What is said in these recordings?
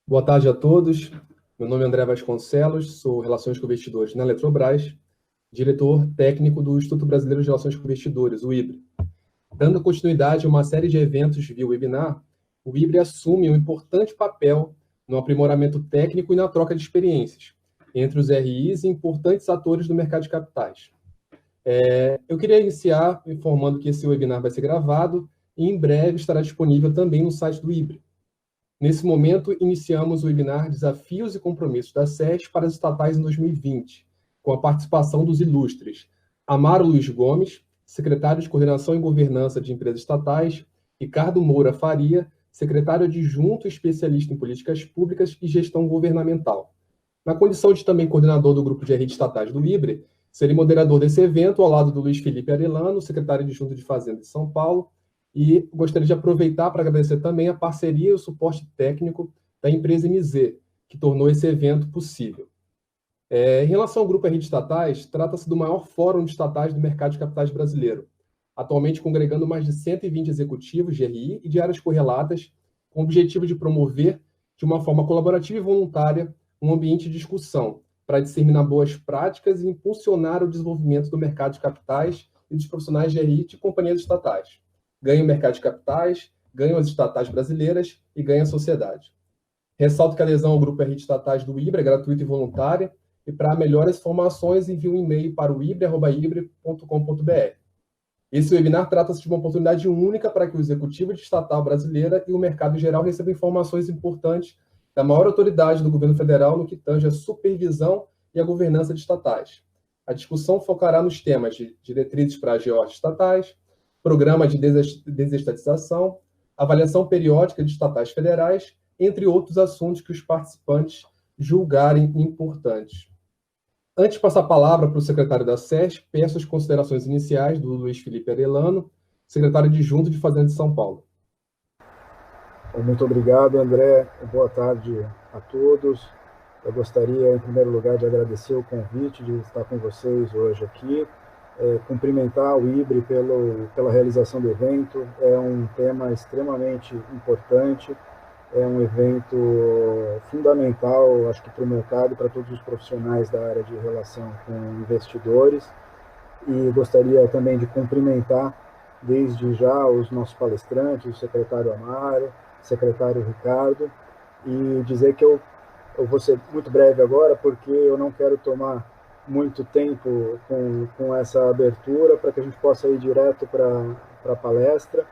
Boa tarde a todos. Meu nome é André Vasconcelos, sou Relações com Investidores na Eletrobras, diretor técnico do Instituto Brasileiro de Relações com Investidores, o IBRE. Dando continuidade a uma série de eventos via webinar, o IBRE assume um importante papel no aprimoramento técnico e na troca de experiências entre os RIs e importantes atores do mercado de capitais. Eu queria iniciar informando que esse webinar vai ser gravado e em breve estará disponível também no site do IBRE. Nesse momento, iniciamos o webinar Desafios e Compromissos da SES para as estatais em 2020, com a participação dos ilustres Amaro Luiz Gomes, secretário de Coordenação e Governança de Empresas Estatais, Ricardo Moura Faria, secretário adjunto especialista em políticas públicas e gestão governamental. Na condição de também coordenador do grupo de RI de estatais do IBRE, serei moderador desse evento ao lado do Luiz Felipe Arellano, secretário adjunto de Fazenda de São Paulo, e gostaria de aproveitar para agradecer também a parceria e o suporte técnico da empresa MZ, que tornou esse evento possível. Em relação ao Grupo RI de Estatais, trata-se do maior fórum de estatais do mercado de capitais brasileiro, atualmente congregando mais de 120 executivos de RI e de áreas correlatas, com o objetivo de promover, de uma forma colaborativa e voluntária, um ambiente de discussão para disseminar boas práticas e impulsionar o desenvolvimento do mercado de capitais e dos profissionais de RI de companhias estatais. Ganha o mercado de capitais, ganham as estatais brasileiras e ganha a sociedade. Ressalto que a adesão ao Grupo RI de Estatais do IBRE é gratuita e voluntária, e para melhores informações envie um e-mail para o ibre@ibre.com.br. Esse webinar trata-se de uma oportunidade única para que o executivo de estatal brasileira e o mercado em geral recebam informações importantes da maior autoridade do governo federal no que tange a supervisão e a governança de estatais. A discussão focará nos temas de diretrizes para AGOs estatais, programa de desestatização, avaliação periódica de estatais federais, entre outros assuntos que os participantes julgarem importantes. Antes de passar a palavra para o secretário da SES, peço as considerações iniciais do Luiz Felipe Arellano, secretário adjunto de Fazenda de São Paulo. Muito obrigado, André. Boa tarde a todos. Eu gostaria, em primeiro lugar, de agradecer o convite de estar com vocês hoje aqui, cumprimentar o IBRE pela realização do evento. É um tema extremamente importante, é um evento fundamental, acho que para o mercado, para todos os profissionais da área de relação com investidores. E gostaria também de cumprimentar, desde já, os nossos palestrantes, o secretário Amaro, secretário Ricardo, e dizer que eu vou ser muito breve agora, porque eu não quero tomar muito tempo com essa abertura, para que a gente possa ir direto para a palestra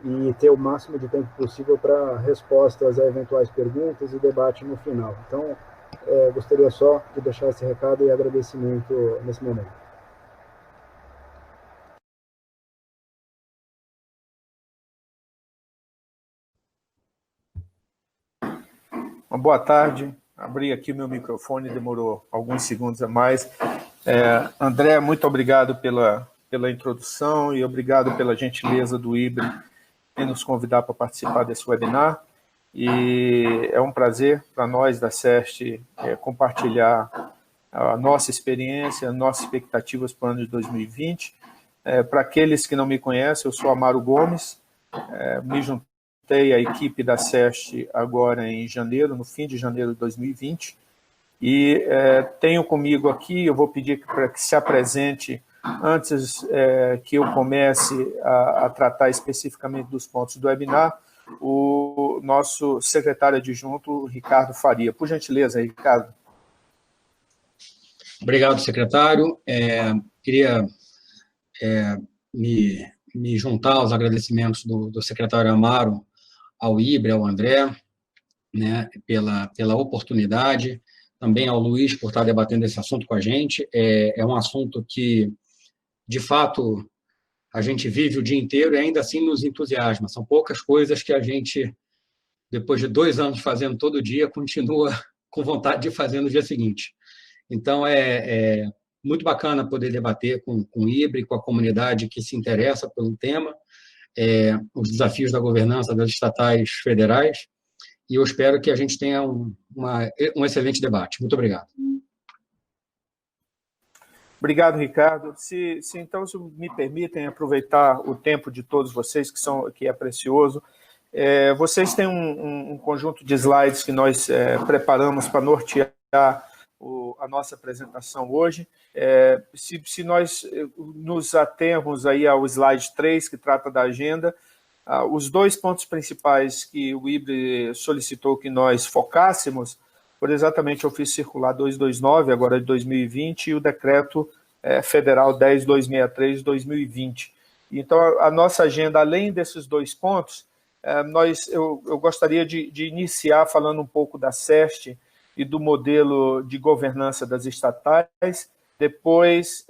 e ter o máximo de tempo possível para respostas a eventuais perguntas e debate no final. Então, gostaria só de deixar esse recado e agradecimento nesse momento. Uma boa tarde. Abri aqui o meu microfone, demorou alguns segundos a mais. André, muito obrigado pela introdução e obrigado pela gentileza do IBRE em nos convidar para participar desse webinar. E é um prazer para nós da SEST compartilhar a nossa experiência, nossas expectativas para o ano de 2020. Para aqueles que não me conhecem, eu sou Amaro Gomes, me juntei à equipe da SEST agora em janeiro, no fim de janeiro de 2020, e tenho comigo aqui, eu vou pedir para que se apresente antes que eu comece a tratar especificamente dos pontos do webinar, o nosso secretário adjunto, Ricardo Faria. Por gentileza, Ricardo. Obrigado, secretário. Queria me juntar aos agradecimentos do secretário Amaro, ao IBRE, ao André, né, pela oportunidade, também ao Luiz por estar debatendo esse assunto com a gente. É um assunto que, de fato, a gente vive o dia inteiro e ainda assim nos entusiasma. São poucas coisas que a gente, depois de 2 anos fazendo todo dia, continua com vontade de fazer no dia seguinte. Então, é muito bacana poder debater com o IBRE, com a comunidade que se interessa pelo tema, os desafios da governança das estatais federais, e eu espero que a gente tenha um excelente debate. Muito obrigado. Obrigado, Ricardo. Se me permitem aproveitar o tempo de todos vocês, que é precioso, Vocês têm um conjunto de slides que nós preparamos para nortear a nossa apresentação hoje. Se nós nos atermos aí ao slide 3, que trata da agenda, os 2 pontos principais que o IBRE solicitou que nós focássemos foram exatamente o ofício circular 229, agora de 2020, e o decreto federal 10.263 de 2020. Então, a nossa agenda, além desses 2 pontos, eu gostaria de iniciar falando um pouco da SEST e do modelo de governança das estatais. Depois,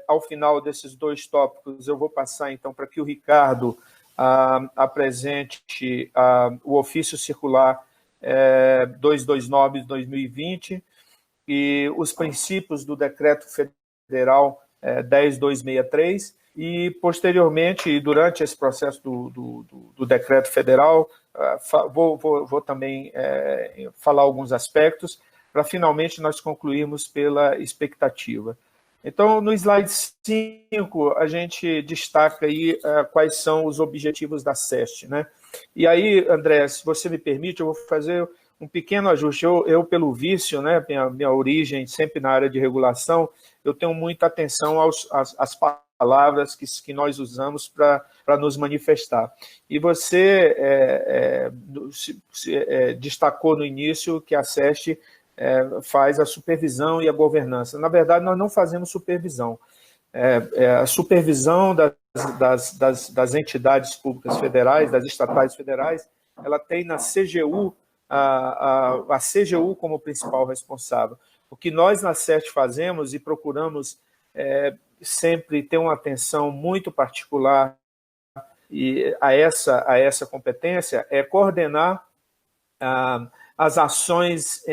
ao final desses 2 tópicos, eu vou passar, então, para que o Ricardo apresente o ofício circular 229 de 2020 e os princípios do decreto federal 10.263, e, posteriormente, durante esse processo do decreto federal, vou também falar alguns aspectos, para finalmente nós concluirmos pela expectativa. Então, no slide 5, a gente destaca aí quais são os objetivos da SEST, né? E aí, André, se você me permite, eu vou fazer um pequeno ajuste. Eu pelo vício, né, minha origem sempre na área de regulação, eu tenho muita atenção às palavras que nós usamos para nos manifestar. E você destacou no início que a SEST faz a supervisão e a governança. Na verdade, nós não fazemos supervisão. A supervisão das entidades públicas federais, das estatais federais, ela tem na CGU, a CGU como principal responsável. O que nós na SEST fazemos e procuramos sempre ter uma atenção muito particular a essa competência é coordenar as ações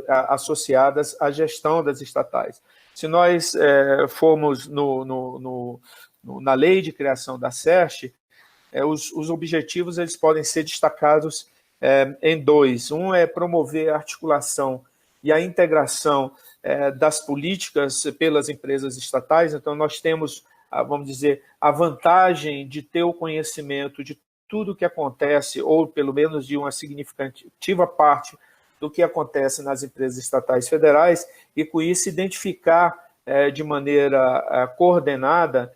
associadas à gestão das estatais. Se nós formos na lei de criação da SEST, os objetivos eles podem ser destacados em 2. Um é promover a articulação e a integração das políticas pelas empresas estatais. Então, nós temos, vamos dizer, a vantagem de ter o conhecimento de tudo o que acontece, ou pelo menos de uma significativa parte do que acontece nas empresas estatais federais, e com isso identificar de maneira coordenada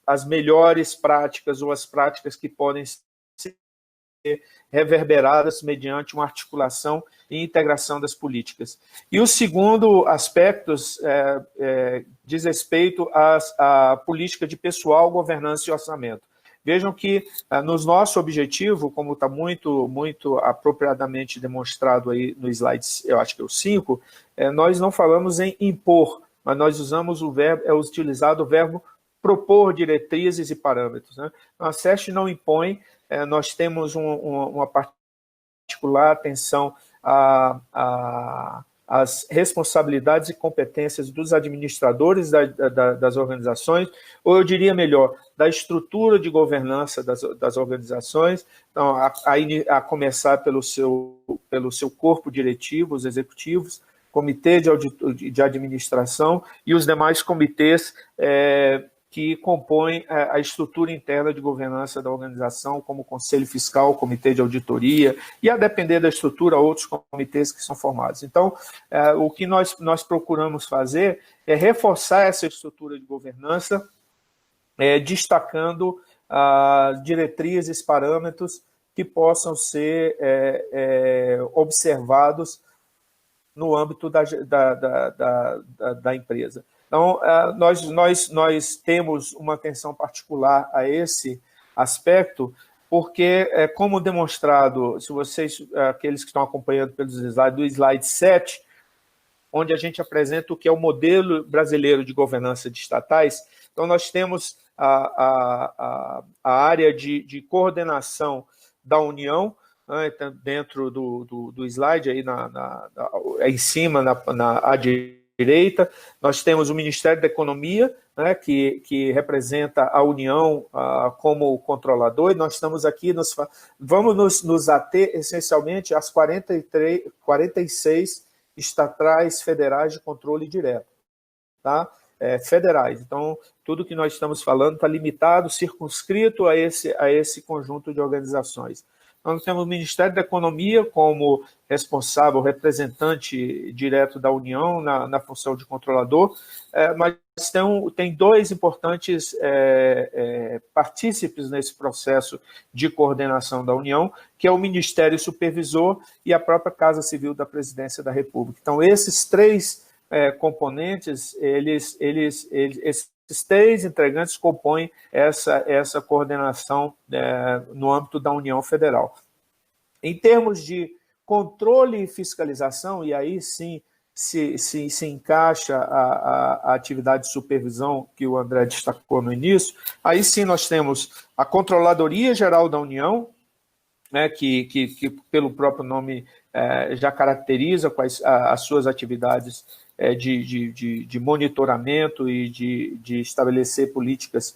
as melhores práticas ou as práticas que podem ser reverberadas mediante uma articulação e integração das políticas. E o segundo aspecto diz respeito à política de pessoal, governança e orçamento. Vejam que no nosso objetivo, como está muito, muito apropriadamente demonstrado aí no slide, eu acho que é o 5, nós não falamos em impor, mas nós usamos o verbo, utilizado o verbo propor diretrizes e parâmetros, né? A SEST não impõe, nós temos uma particular atenção às responsabilidades e competências dos administradores das organizações, ou eu diria melhor, da estrutura de governança das organizações, então, a começar pelo seu corpo diretivo, os executivos, comitê de administração e os demais comitês que compõem a estrutura interna de governança da organização, como o Conselho Fiscal, o Comitê de Auditoria, e, a depender da estrutura, outros comitês que são formados. Então, o que nós procuramos fazer é reforçar essa estrutura de governança, destacando diretrizes, parâmetros que possam ser observados no âmbito da empresa. Então, nós temos uma atenção particular a esse aspecto, porque, como demonstrado, se vocês, aqueles que estão acompanhando pelos slides, do slide 7, onde a gente apresenta o que é o modelo brasileiro de governança de estatais, então nós temos a área de coordenação da União, né, dentro do slide, aí em cima, à direita, nós temos o Ministério da Economia, né, que representa a União como controlador, e nós estamos aqui, vamos nos ater essencialmente às 46 estatais federais de controle direto. Tá? federais. Então, tudo que nós estamos falando está limitado, circunscrito a esse conjunto de organizações. Nós temos o Ministério da Economia como responsável, representante direto da União na função de controlador, mas tem dois importantes partícipes nesse processo de coordenação da União, que é o Ministério Supervisor e a própria Casa Civil da Presidência da República. Então, esses três componentes, esses três integrantes compõem essa coordenação no âmbito da União Federal. Em termos de controle e fiscalização, e aí sim se encaixa a atividade de supervisão que o André destacou no início, aí sim nós temos a Controladoria Geral da União, né, que pelo próprio nome já caracteriza as suas atividades de monitoramento e de estabelecer políticas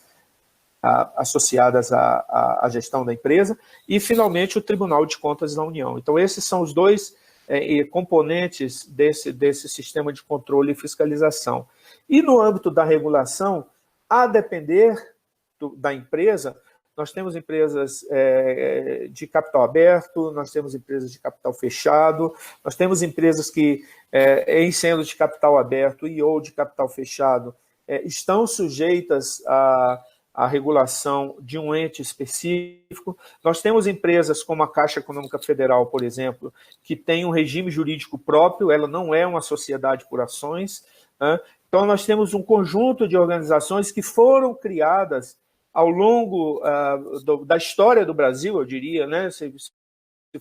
associadas à gestão da empresa, e, finalmente, o Tribunal de Contas da União. Então, esses são os dois componentes desse sistema de controle e fiscalização. E, no âmbito da regulação, a depender da empresa, nós temos empresas de capital aberto, nós temos empresas de capital fechado, nós temos empresas que, em sendo de capital aberto e ou de capital fechado, estão sujeitas a regulação de um ente específico. Nós temos empresas como a Caixa Econômica Federal, por exemplo, que tem um regime jurídico próprio, ela não é uma sociedade por ações, né? Então, nós temos um conjunto de organizações que foram criadas ao longo da história do Brasil, eu diria, né? Se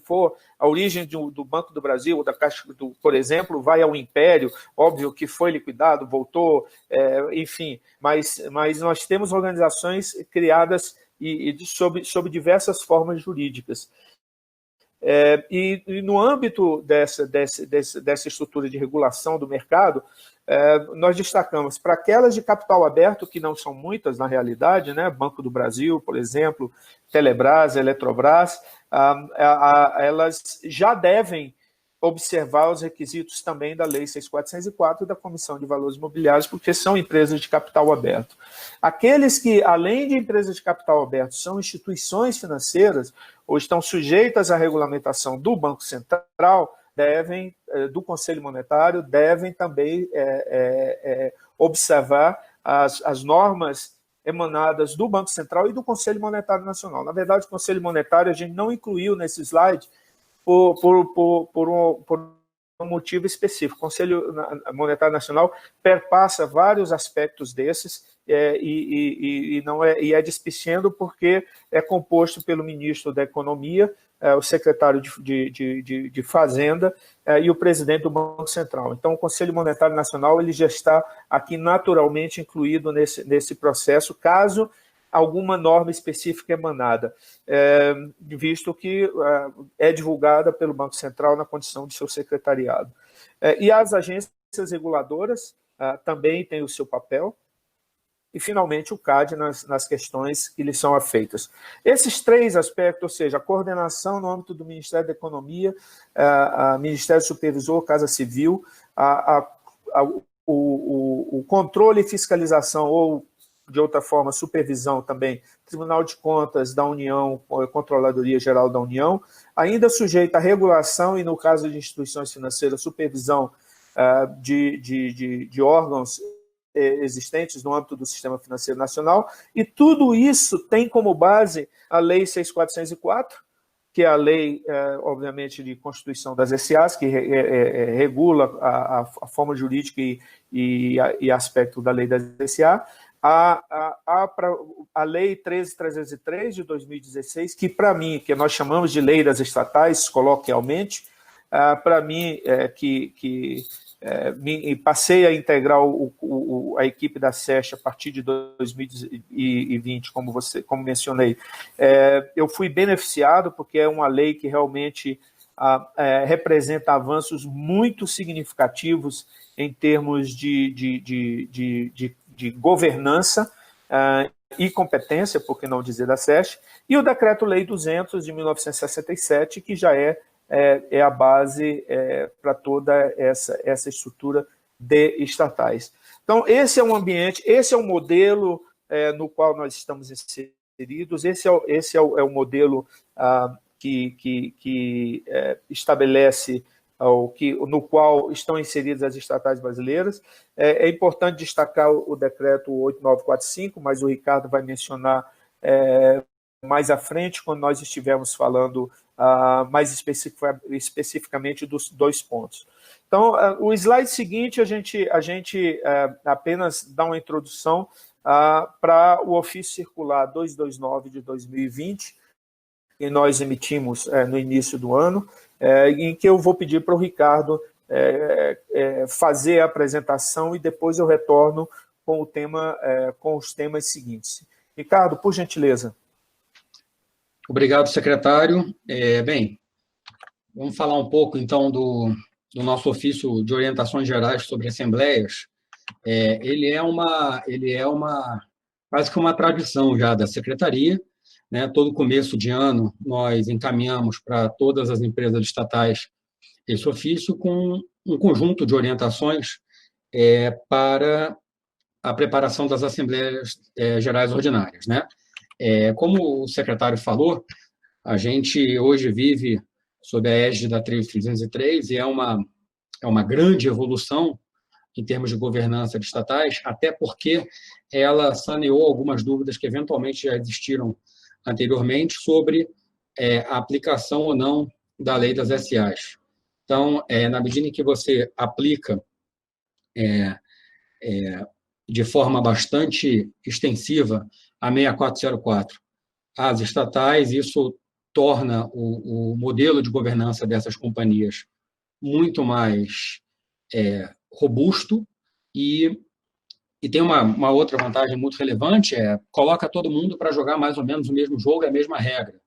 for a origem do Banco do Brasil, da Caixa, por exemplo, vai ao Império, óbvio que foi liquidado, voltou, enfim, mas nós temos organizações criadas sob diversas formas jurídicas. E no âmbito dessa estrutura de regulação do mercado, nós destacamos para aquelas de capital aberto, que não são muitas na realidade, né? Banco do Brasil, por exemplo, Telebrás, Eletrobras, elas já devem observar os requisitos também da Lei 6.404 da Comissão de Valores Imobiliários, porque são empresas de capital aberto. Aqueles que, além de empresas de capital aberto, são instituições financeiras ou estão sujeitas à regulamentação do Banco Central, do Conselho Monetário, devem também observar as normas emanadas do Banco Central e do Conselho Monetário Nacional. Na verdade, o Conselho Monetário a gente não incluiu nesse slide por um motivo específico. O Conselho Monetário Nacional perpassa vários aspectos desses e é despiciando porque é composto pelo ministro da Economia, o secretário de Fazenda e o presidente do Banco Central. Então, o Conselho Monetário Nacional ele já está aqui naturalmente incluído nesse processo, caso alguma norma específica emanada, visto que é divulgada pelo Banco Central na condição de seu secretariado. E as agências reguladoras também têm o seu papel, e, finalmente, o CAD nas questões que lhes são afeitas. Esses três aspectos, ou seja, a coordenação no âmbito do Ministério da Economia, Ministério Supervisor, Casa Civil, o controle e fiscalização, ou, de outra forma, supervisão também, Tribunal de Contas da União, Controladoria Geral da União, ainda sujeita à regulação e, no caso de instituições financeiras, supervisão de órgãos existentes no âmbito do Sistema Financeiro Nacional, e tudo isso tem como base a Lei 6.404, que é a lei, obviamente, de constituição das SAs, que regula a forma jurídica e aspecto da lei das SA, a Lei 13.303 de 2016, que, para mim, que nós chamamos de Lei das Estatais, coloquialmente, para mim, passei a integrar a equipe da SESC a partir de 2020, como mencionei. Eu fui beneficiado porque é uma lei que realmente representa avanços muito significativos em termos de governança e competência, por que não dizer, da SESC, e o Decreto-Lei 200 de 1967, que já é a base para toda essa estrutura de estatais. Então, esse é um ambiente, esse é um modelo no qual nós estamos inseridos, esse é o modelo que estabelece no qual estão inseridas as estatais brasileiras. É importante destacar o decreto 8945, mas o Ricardo vai mencionar mais à frente, quando nós estivermos falando mais especificamente dos 2 pontos. Então, o slide seguinte, a gente apenas dá uma introdução para o ofício circular 229 de 2020, que nós emitimos no início do ano, em que eu vou pedir para o Ricardo fazer a apresentação e depois eu retorno com os temas seguintes. Ricardo, por gentileza. Obrigado, secretário. Bem, vamos falar um pouco, então, do nosso ofício de orientações gerais sobre assembleias. Ele é quase que uma tradição já da secretaria, né? Todo começo de ano, nós encaminhamos para todas as empresas estatais esse ofício com um conjunto de orientações para a preparação das Assembleias Gerais Ordinárias, né? Como o secretário falou, a gente hoje vive sob a égide da 1303 e é uma grande evolução em termos de governança de estatais, até porque ela saneou algumas dúvidas que eventualmente já existiram anteriormente sobre a aplicação ou não da lei das SAs. Então, na medida em que você aplica de forma bastante extensiva a 6404 às estatais, isso torna o modelo de governança dessas companhias muito mais robusto e tem uma outra vantagem muito relevante, coloca todo mundo para jogar mais ou menos o mesmo jogo e a mesma regra.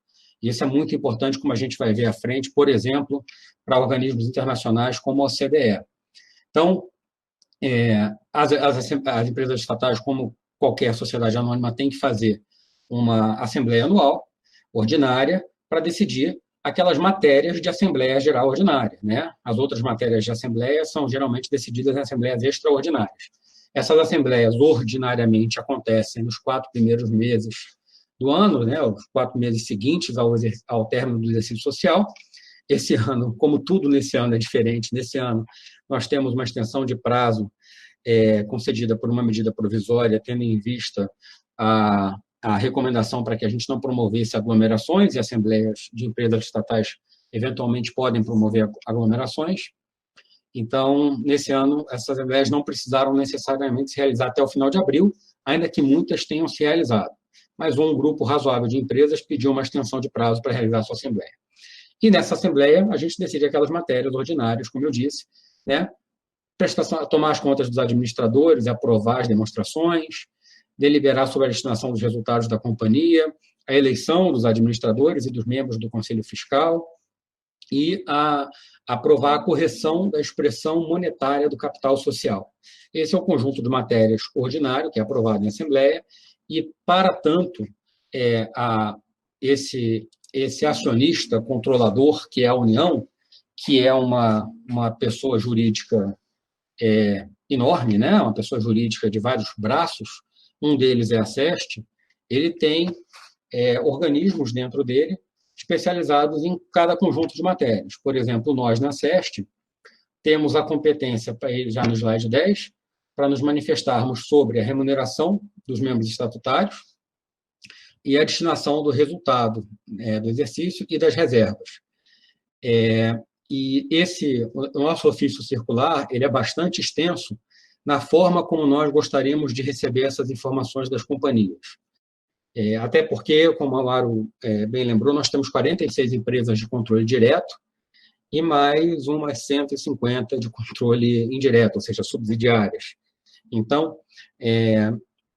E isso é muito importante, como a gente vai ver à frente, por exemplo, para organismos internacionais como a OCDE. Então, as empresas estatais, como qualquer sociedade anônima, têm que fazer uma assembleia anual, ordinária, para decidir aquelas matérias de Assembleia Geral Ordinária, né? As outras matérias de Assembleia são geralmente decididas em assembleias extraordinárias. Essas assembleias ordinariamente acontecem nos 4 primeiros meses do ano, né? Os 4 meses seguintes ao término do exercício social. Esse ano, como tudo nesse ano é diferente, nesse ano nós temos uma extensão de prazo concedida por uma medida provisória, tendo em vista a recomendação para que a gente não promovesse aglomerações, e assembleias de empresas estatais eventualmente podem promover aglomerações. Então, nesse ano, essas assembleias não precisaram necessariamente se realizar até o final de abril, ainda que muitas tenham se realizado. Mas um grupo razoável de empresas pediu uma extensão de prazo para realizar a sua assembleia. E nessa assembleia, a gente decide aquelas matérias ordinárias, como eu disse, né? Tomar as contas dos administradores, aprovar as demonstrações, deliberar sobre a destinação dos resultados da companhia, a eleição dos administradores e dos membros do Conselho Fiscal e aprovar a correção da expressão monetária do capital social. Esse é o conjunto de matérias ordinário, que é aprovado em Assembleia, e, para tanto, esse acionista controlador, que é a União, que é uma pessoa jurídica enorme, né? Uma pessoa jurídica de vários braços, um deles é a SEST, ele tem organismos dentro dele especializados em cada conjunto de matérias. Por exemplo, nós, na SEST, temos a competência, já no slide 10, para nos manifestarmos sobre a remuneração dos membros estatutários e a destinação do resultado do exercício e das reservas. E o nosso ofício circular ele é bastante extenso na forma como nós gostaríamos de receber essas informações das companhias. Até porque, como o Amaro bem lembrou, nós temos 46 empresas de controle direto e mais umas 150 de controle indireto, ou seja, subsidiárias. Então,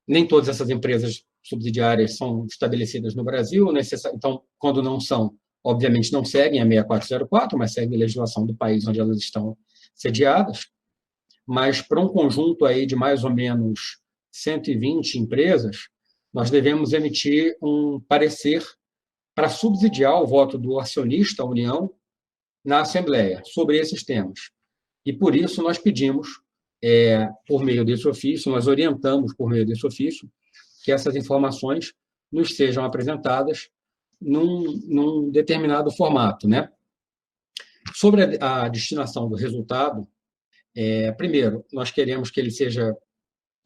nem todas essas empresas subsidiárias são estabelecidas no Brasil, então, quando não são, obviamente não seguem a 6404, mas seguem a legislação do país onde elas estão sediadas. Mas para um conjunto aí de mais ou menos 120 empresas, nós devemos emitir um parecer para subsidiar o voto do acionista, a União, na Assembleia, sobre esses temas. E, por isso, nós pedimos por meio desse ofício, nós orientamos por meio desse ofício que essas informações nos sejam apresentadas num determinado formato, né? Sobre a destinação do resultado, primeiro, nós queremos que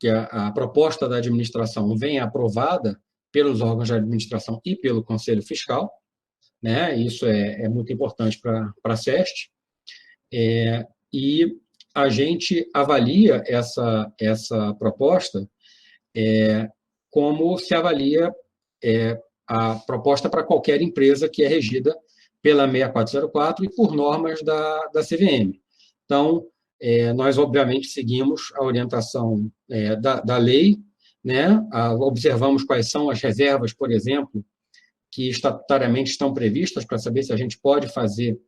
a proposta da administração venha aprovada pelos órgãos de administração e pelo Conselho Fiscal, né? Isso é muito importante para a SEST, e a gente avalia essa proposta como se avalia a proposta para qualquer empresa que é regida pela 6404 e por normas da CVM. Então, nós, obviamente, seguimos a orientação da lei, né? Observamos quais são as reservas, por exemplo, que estatutariamente estão previstas para saber se a gente pode fazer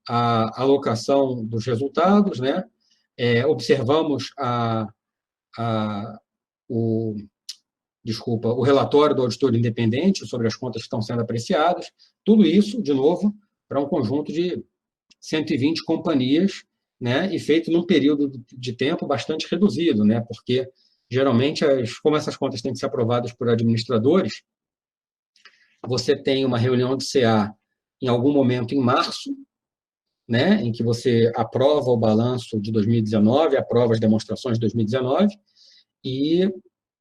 a alocação dos resultados, né? Observamos o relatório do auditor independente sobre as contas que estão sendo apreciadas, tudo isso, de novo, para um conjunto de 120 companhias, né, e feito num período de tempo bastante reduzido, né, porque, geralmente, como essas contas têm que ser aprovadas por administradores, você tem uma reunião de CA em algum momento em março, né, em que você aprova o balanço de 2019, aprova as demonstrações de 2019, e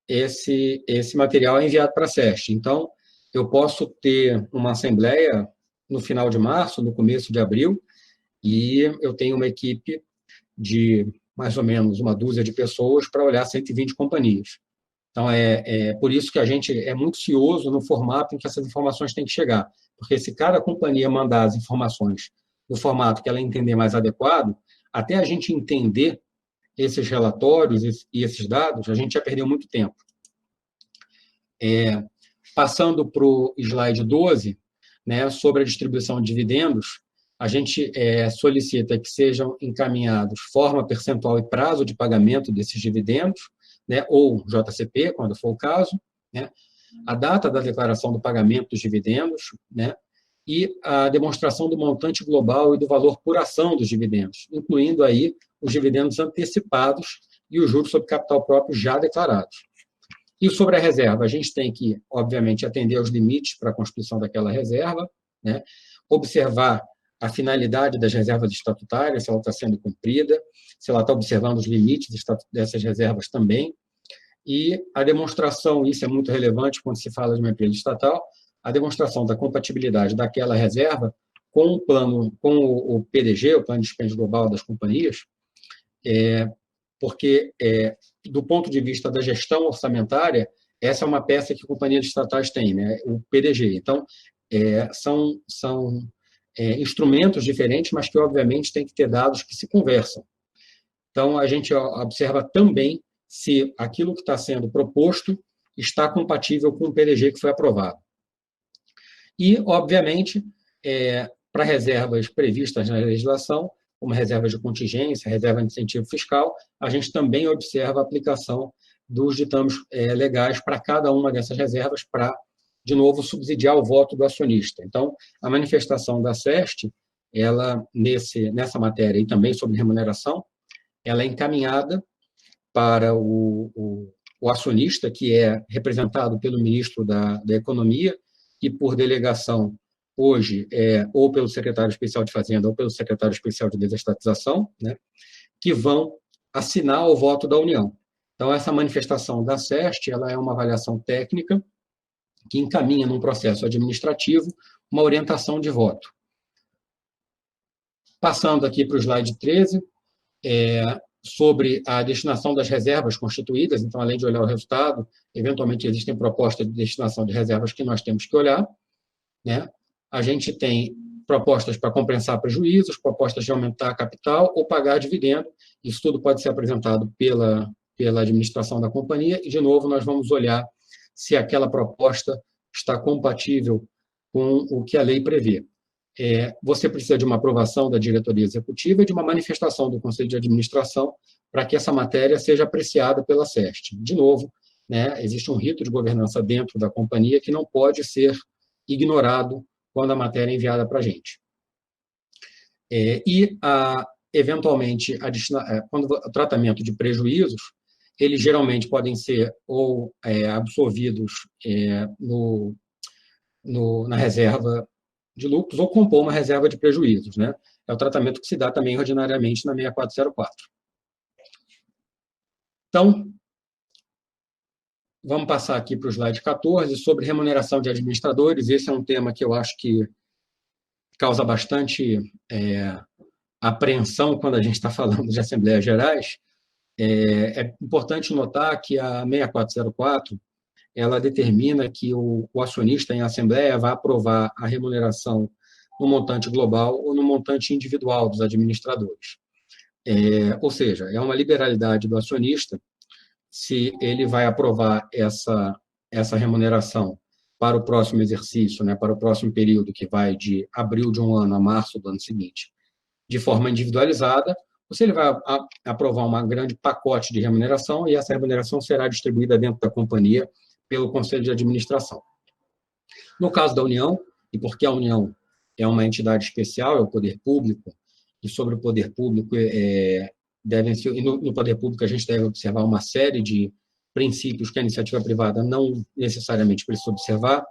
esse material é enviado para a SEST. Então, eu posso ter uma assembleia no final de março, no começo de abril, e eu tenho uma equipe de mais ou menos uma dúzia de pessoas para olhar 120 companhias. Então, por isso que a gente é muito cioso no formato em que essas informações têm que chegar, porque se cada companhia mandar as informações no formato que ela entender mais adequado, até a gente entender esses relatórios e esses dados, a gente já perdeu muito tempo. Passando para o slide 12, né, sobre a distribuição de dividendos, a gente solicita que sejam encaminhados forma, percentual e prazo de pagamento desses dividendos, né, ou JCP, quando for o caso, né, a data da declaração do pagamento dos dividendos, né, e a demonstração do montante global e do valor por ação dos dividendos, incluindo aí os dividendos antecipados e os juros sobre capital próprio já declarados. E sobre a reserva, a gente tem que, obviamente, atender aos limites para a constituição daquela reserva, né, observar a finalidade das reservas estatutárias, se ela está sendo cumprida, se ela está observando os limites dessas reservas também, e a demonstração, isso é muito relevante quando se fala de uma empresa estatal, a demonstração da compatibilidade daquela reserva com o plano, com o PDG, o Plano de Dispêndio Global das Companhias, porque, do ponto de vista da gestão orçamentária, essa é uma peça que companhias estatais têm, né, o PDG. Então, são instrumentos diferentes, mas que, obviamente, têm que ter dados que se conversam. Então, a gente observa também se aquilo que está sendo proposto está compatível com o PDG que foi aprovado. E, obviamente, para reservas previstas na legislação, como reserva de contingência, reserva de incentivo fiscal, a gente também observa a aplicação dos ditames legais para cada uma dessas reservas para, de novo, subsidiar o voto do acionista. Então, a manifestação da SEST, ela, nessa matéria e também sobre remuneração, ela é encaminhada para o acionista, que é representado pelo ministro da Economia, e por delegação, hoje, ou pelo secretário especial de Fazenda ou pelo secretário especial de Desestatização, né, que vão assinar o voto da União. Então, essa manifestação da SEST, ela é uma avaliação técnica que encaminha num processo administrativo uma orientação de voto. Passando aqui para o slide 13, sobre a destinação das reservas constituídas, então, além de olhar o resultado, eventualmente existem propostas de destinação de reservas que nós temos que olhar, né? A gente tem propostas para compensar prejuízos, propostas de aumentar capital ou pagar dividendo, isso tudo pode ser apresentado pela administração da companhia, e, de novo, nós vamos olhar se aquela proposta está compatível com o que a lei prevê. Você precisa de uma aprovação da diretoria executiva e de uma manifestação do Conselho de Administração para que essa matéria seja apreciada pela SEST. De novo, né, existe um rito de governança dentro da companhia que não pode ser ignorado quando a matéria é enviada para a gente. eventualmente, quando o tratamento de prejuízos, eles geralmente podem ser ou absorvidos na reserva de lucros ou compor uma reserva de prejuízos, né? É o tratamento que se dá também ordinariamente na 6404. Então, vamos passar aqui para o slide 14, sobre remuneração de administradores. Esse é um tema que eu acho que causa bastante apreensão quando a gente está falando de Assembleias Gerais. É importante notar que a 6404, ela determina que o acionista em assembleia vai aprovar a remuneração no montante global ou no montante individual dos administradores. Ou seja, é uma liberalidade do acionista se ele vai aprovar essa remuneração para o próximo exercício, né, para o próximo período, que vai de abril de um ano a março do ano seguinte, de forma individualizada, ou se ele vai aprovar um grande pacote de remuneração e essa remuneração será distribuída dentro da companhia pelo Conselho de Administração. No caso da União, e porque a União é uma entidade especial, é o poder público, e sobre o poder público, no poder público a gente deve observar uma série de princípios que a iniciativa privada não necessariamente precisa observar.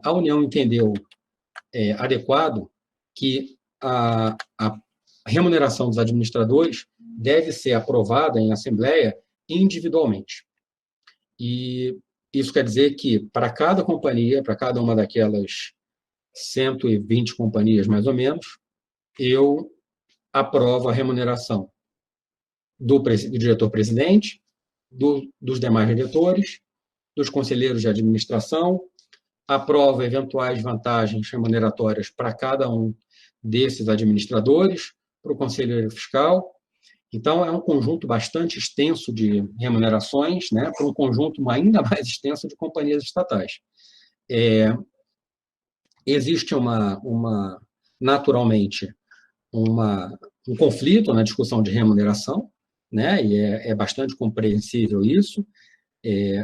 A União entendeu adequado que a remuneração dos administradores deve ser aprovada em assembleia individualmente. E isso quer dizer que, para cada companhia, para cada uma daquelas 120 companhias, mais ou menos, eu aprovo a remuneração do diretor-presidente, dos demais diretores, dos conselheiros de administração, aprovo eventuais vantagens remuneratórias para cada um desses administradores, para o conselheiro fiscal. Então, é um conjunto bastante extenso de remunerações, né, para um conjunto ainda mais extenso de companhias estatais. Existe naturalmente, um conflito na discussão de remuneração, né, e é bastante compreensível isso.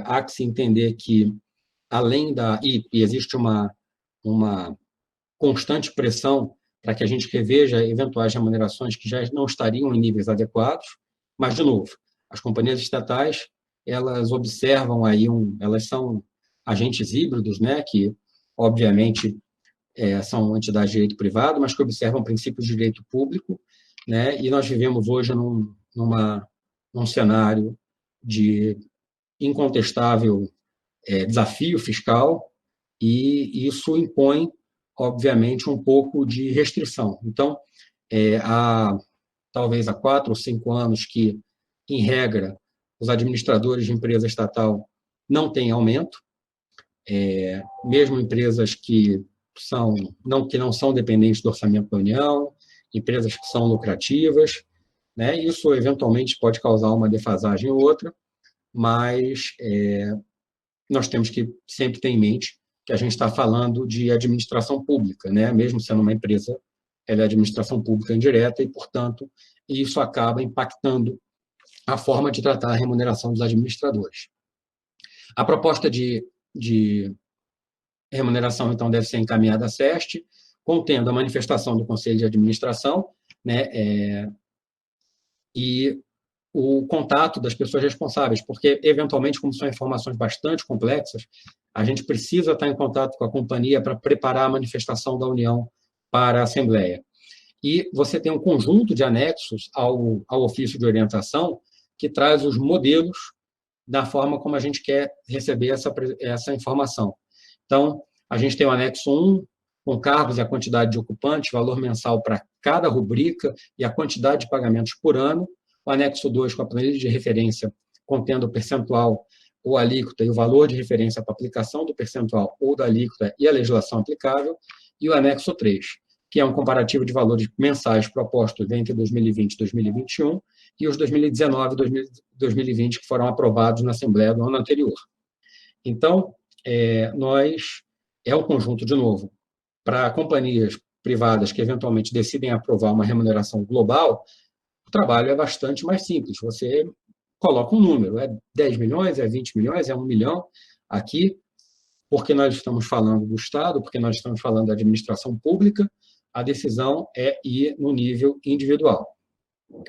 Há que se entender que, além e existe uma constante pressão para que a gente reveja eventuais remunerações que já não estariam em níveis adequados, mas, de novo, as companhias estatais, elas observam aí elas são agentes híbridos, né, que, obviamente, são entidades de direito privado, mas que observam princípios de direito público, né, e nós vivemos hoje num cenário de incontestável desafio fiscal, e isso impõe, obviamente, um pouco de restrição. Então, talvez há 4 ou 5 anos que, em regra, os administradores de empresa estatal não têm aumento, mesmo empresas que não são dependentes do orçamento da União, empresas que são lucrativas, né? Isso, eventualmente, pode causar uma defasagem ou outra, mas nós temos que sempre ter em mente que a gente está falando de administração pública, né? Mesmo sendo uma empresa, ela é administração pública indireta e, portanto, isso acaba impactando a forma de tratar a remuneração dos administradores. A proposta de remuneração, então, deve ser encaminhada à SEST, contendo a manifestação do Conselho de Administração, né, e o contato das pessoas responsáveis, porque, eventualmente, como são informações bastante complexas, a gente precisa estar em contato com a companhia para preparar a manifestação da União para a Assembleia. E você tem um conjunto de anexos ao ofício de orientação que traz os modelos da forma como a gente quer receber essa informação. Então, a gente tem o anexo 1, com cargos e a quantidade de ocupantes, valor mensal para cada rubrica e a quantidade de pagamentos por ano. O anexo 2, com a planilha de referência, contendo o percentual ou alíquota e o valor de referência para aplicação do percentual ou da alíquota e a legislação aplicável. E o anexo 3, que é um comparativo de valores mensais propostos entre 2020 e 2021 e os 2019 e 2020 que foram aprovados na Assembleia do ano anterior. Então, é um conjunto, de novo, para companhias privadas que eventualmente decidem aprovar uma remuneração global, o trabalho é bastante mais simples. Você coloca um número, é 10 milhões, é 20 milhões, é 1 milhão. Aqui, porque nós estamos falando do Estado, porque nós estamos falando da administração pública, a decisão é ir no nível individual.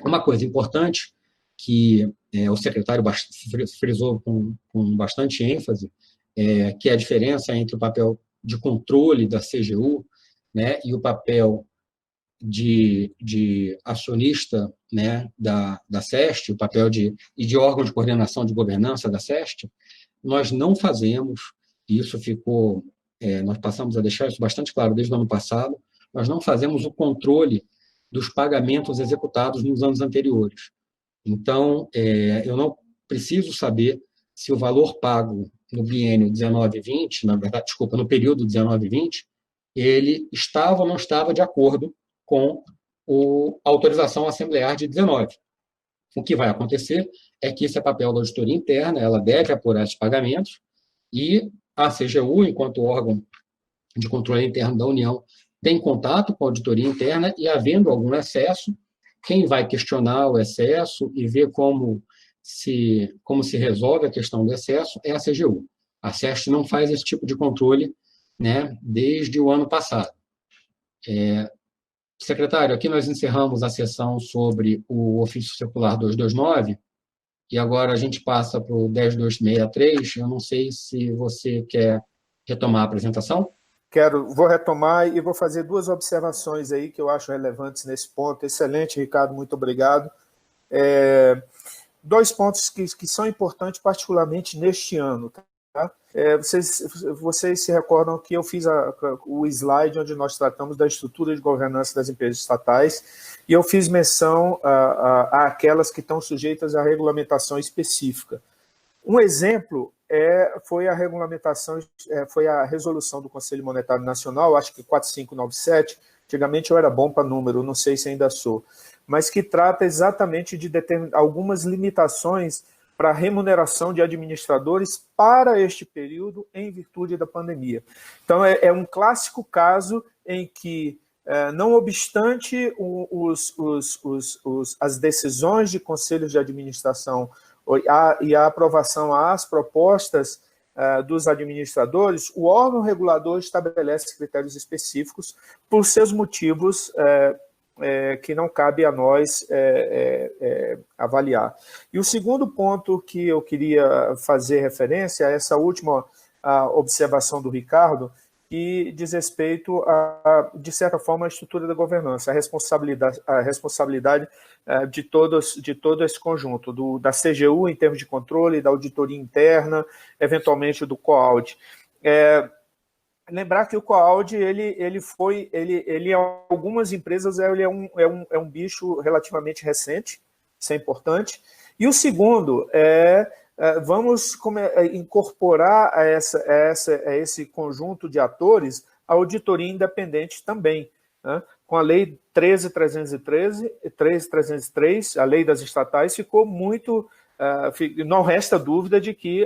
Uma coisa importante que o secretário frisou com bastante ênfase, que é a diferença entre o papel de controle da CGU, né, e o papel de acionista, né, da SEST, o papel de órgão de coordenação de governança da SEST. Nós não fazemos, e isso ficou, nós passamos a deixar isso bastante claro desde o ano passado, nós não fazemos o controle dos pagamentos executados nos anos anteriores. Então, eu não preciso saber se o valor pago no biênio 19-20, na verdade, desculpa, no período 19-20, ele estava ou não estava de acordo com a autorização assemblear de 19. O que vai acontecer é que esse é papel da auditoria interna, ela deve apurar esses pagamentos, e a CGU, enquanto órgão de controle interno da União, tem contato com a auditoria interna e, havendo algum excesso, quem vai questionar o excesso e ver como se resolve a questão do excesso é a CGU. A SEST não faz esse tipo de controle, né, desde o ano passado. Secretário, aqui nós encerramos a sessão sobre o ofício circular 229, e agora a gente passa para o 10263. Eu não sei se você quer retomar a apresentação. Vou retomar e vou fazer duas observações aí que eu acho relevantes nesse ponto. Excelente, Ricardo, muito obrigado. Dois pontos que são importantes, particularmente neste ano. Tá? Vocês se recordam que eu fiz o slide onde nós tratamos da estrutura de governança das empresas estatais, e eu fiz menção àquelas que estão sujeitas à regulamentação específica. Um exemplo foi a regulamentação, foi a resolução do Conselho Monetário Nacional, acho que 4597, antigamente eu era bom para número, não sei se ainda sou, mas que trata exatamente de algumas limitações para a remuneração de administradores para este período em virtude da pandemia. Então, é um clássico caso em que, não obstante as decisões de conselhos de administração e a aprovação às propostas dos administradores, o órgão regulador estabelece critérios específicos por seus motivos que não cabe a nós avaliar. E o segundo ponto que eu queria fazer referência a essa última observação do Ricardo, que diz respeito de certa forma, à estrutura da governança, a responsabilidade de todo esse conjunto, da CGU em termos de controle, da auditoria interna, eventualmente do COAUD. Lembrar que o COAUD, ele algumas empresas, ele é um bicho relativamente recente, isso é importante. E o segundo vamos incorporar a esse conjunto de atores a auditoria independente também, né? Com a Lei 13.303, a Lei das Estatais, ficou muito... não resta dúvida de que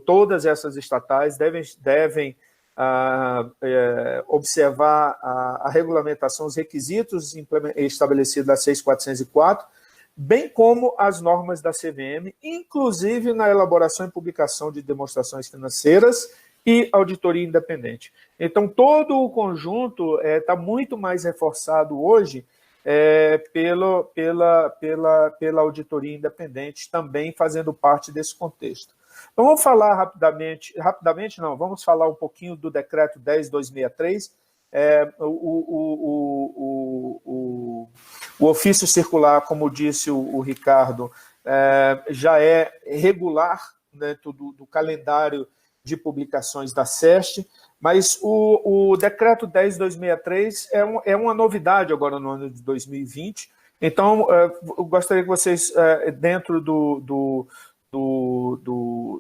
todas essas estatais devem observar a regulamentação, os requisitos estabelecidos na 6.404, bem como as normas da CVM, inclusive na elaboração e publicação de demonstrações financeiras e auditoria independente. Então, todo o conjunto está muito mais reforçado hoje pela auditoria independente, também fazendo parte desse contexto. Então, vamos falar rapidamente não, vamos falar um pouquinho do Decreto 10.263, o ofício circular, como disse o Ricardo, já é regular dentro do calendário de publicações da SEST, mas o Decreto 10.263 é uma novidade agora no ano de 2020. Então, eu gostaria que vocês, dentro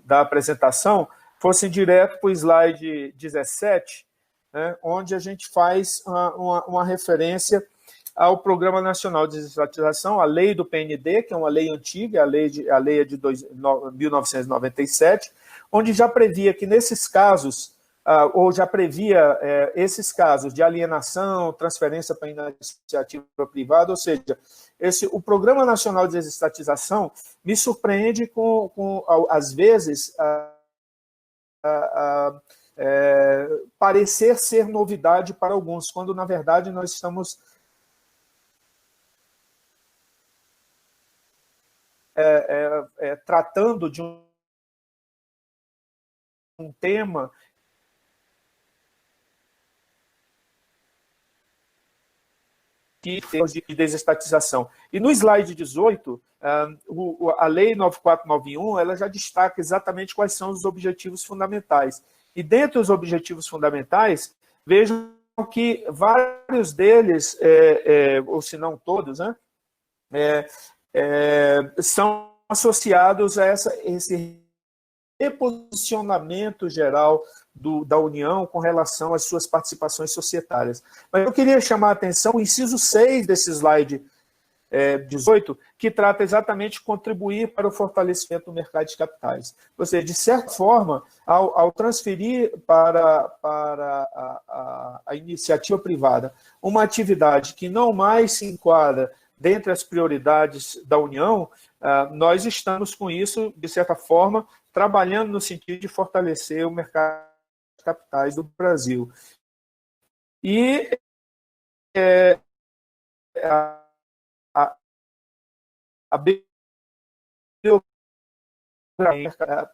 da apresentação, fossem direto para o slide 17, onde a gente faz uma referência ao Programa Nacional de Desestatização, a lei do PND, que é uma lei antiga, a lei é de 1997, onde já previa que nesses casos, ou já previa esses casos de alienação, transferência para iniciativa privada, ou seja, o Programa Nacional de Desestatização me surpreende com às vezes, parecer ser novidade para alguns, quando, na verdade, nós estamos tratando de um tema de desestatização. E no slide 18, a Lei 9491, ela já destaca exatamente quais são os objetivos fundamentais. E dentre os objetivos fundamentais, vejam que vários deles, ou se não todos, né, são associados a esse reposicionamento geral da União com relação às suas participações societárias. Mas eu queria chamar a atenção o inciso 6 desse slide 18, que trata exatamente de contribuir para o fortalecimento do mercado de capitais. Ou seja, de certa forma, ao transferir para a iniciativa privada uma atividade que não mais se enquadra dentre as prioridades da União, nós estamos com isso, de certa forma, trabalhando no sentido de fortalecer o mercado de capitais do Brasil. E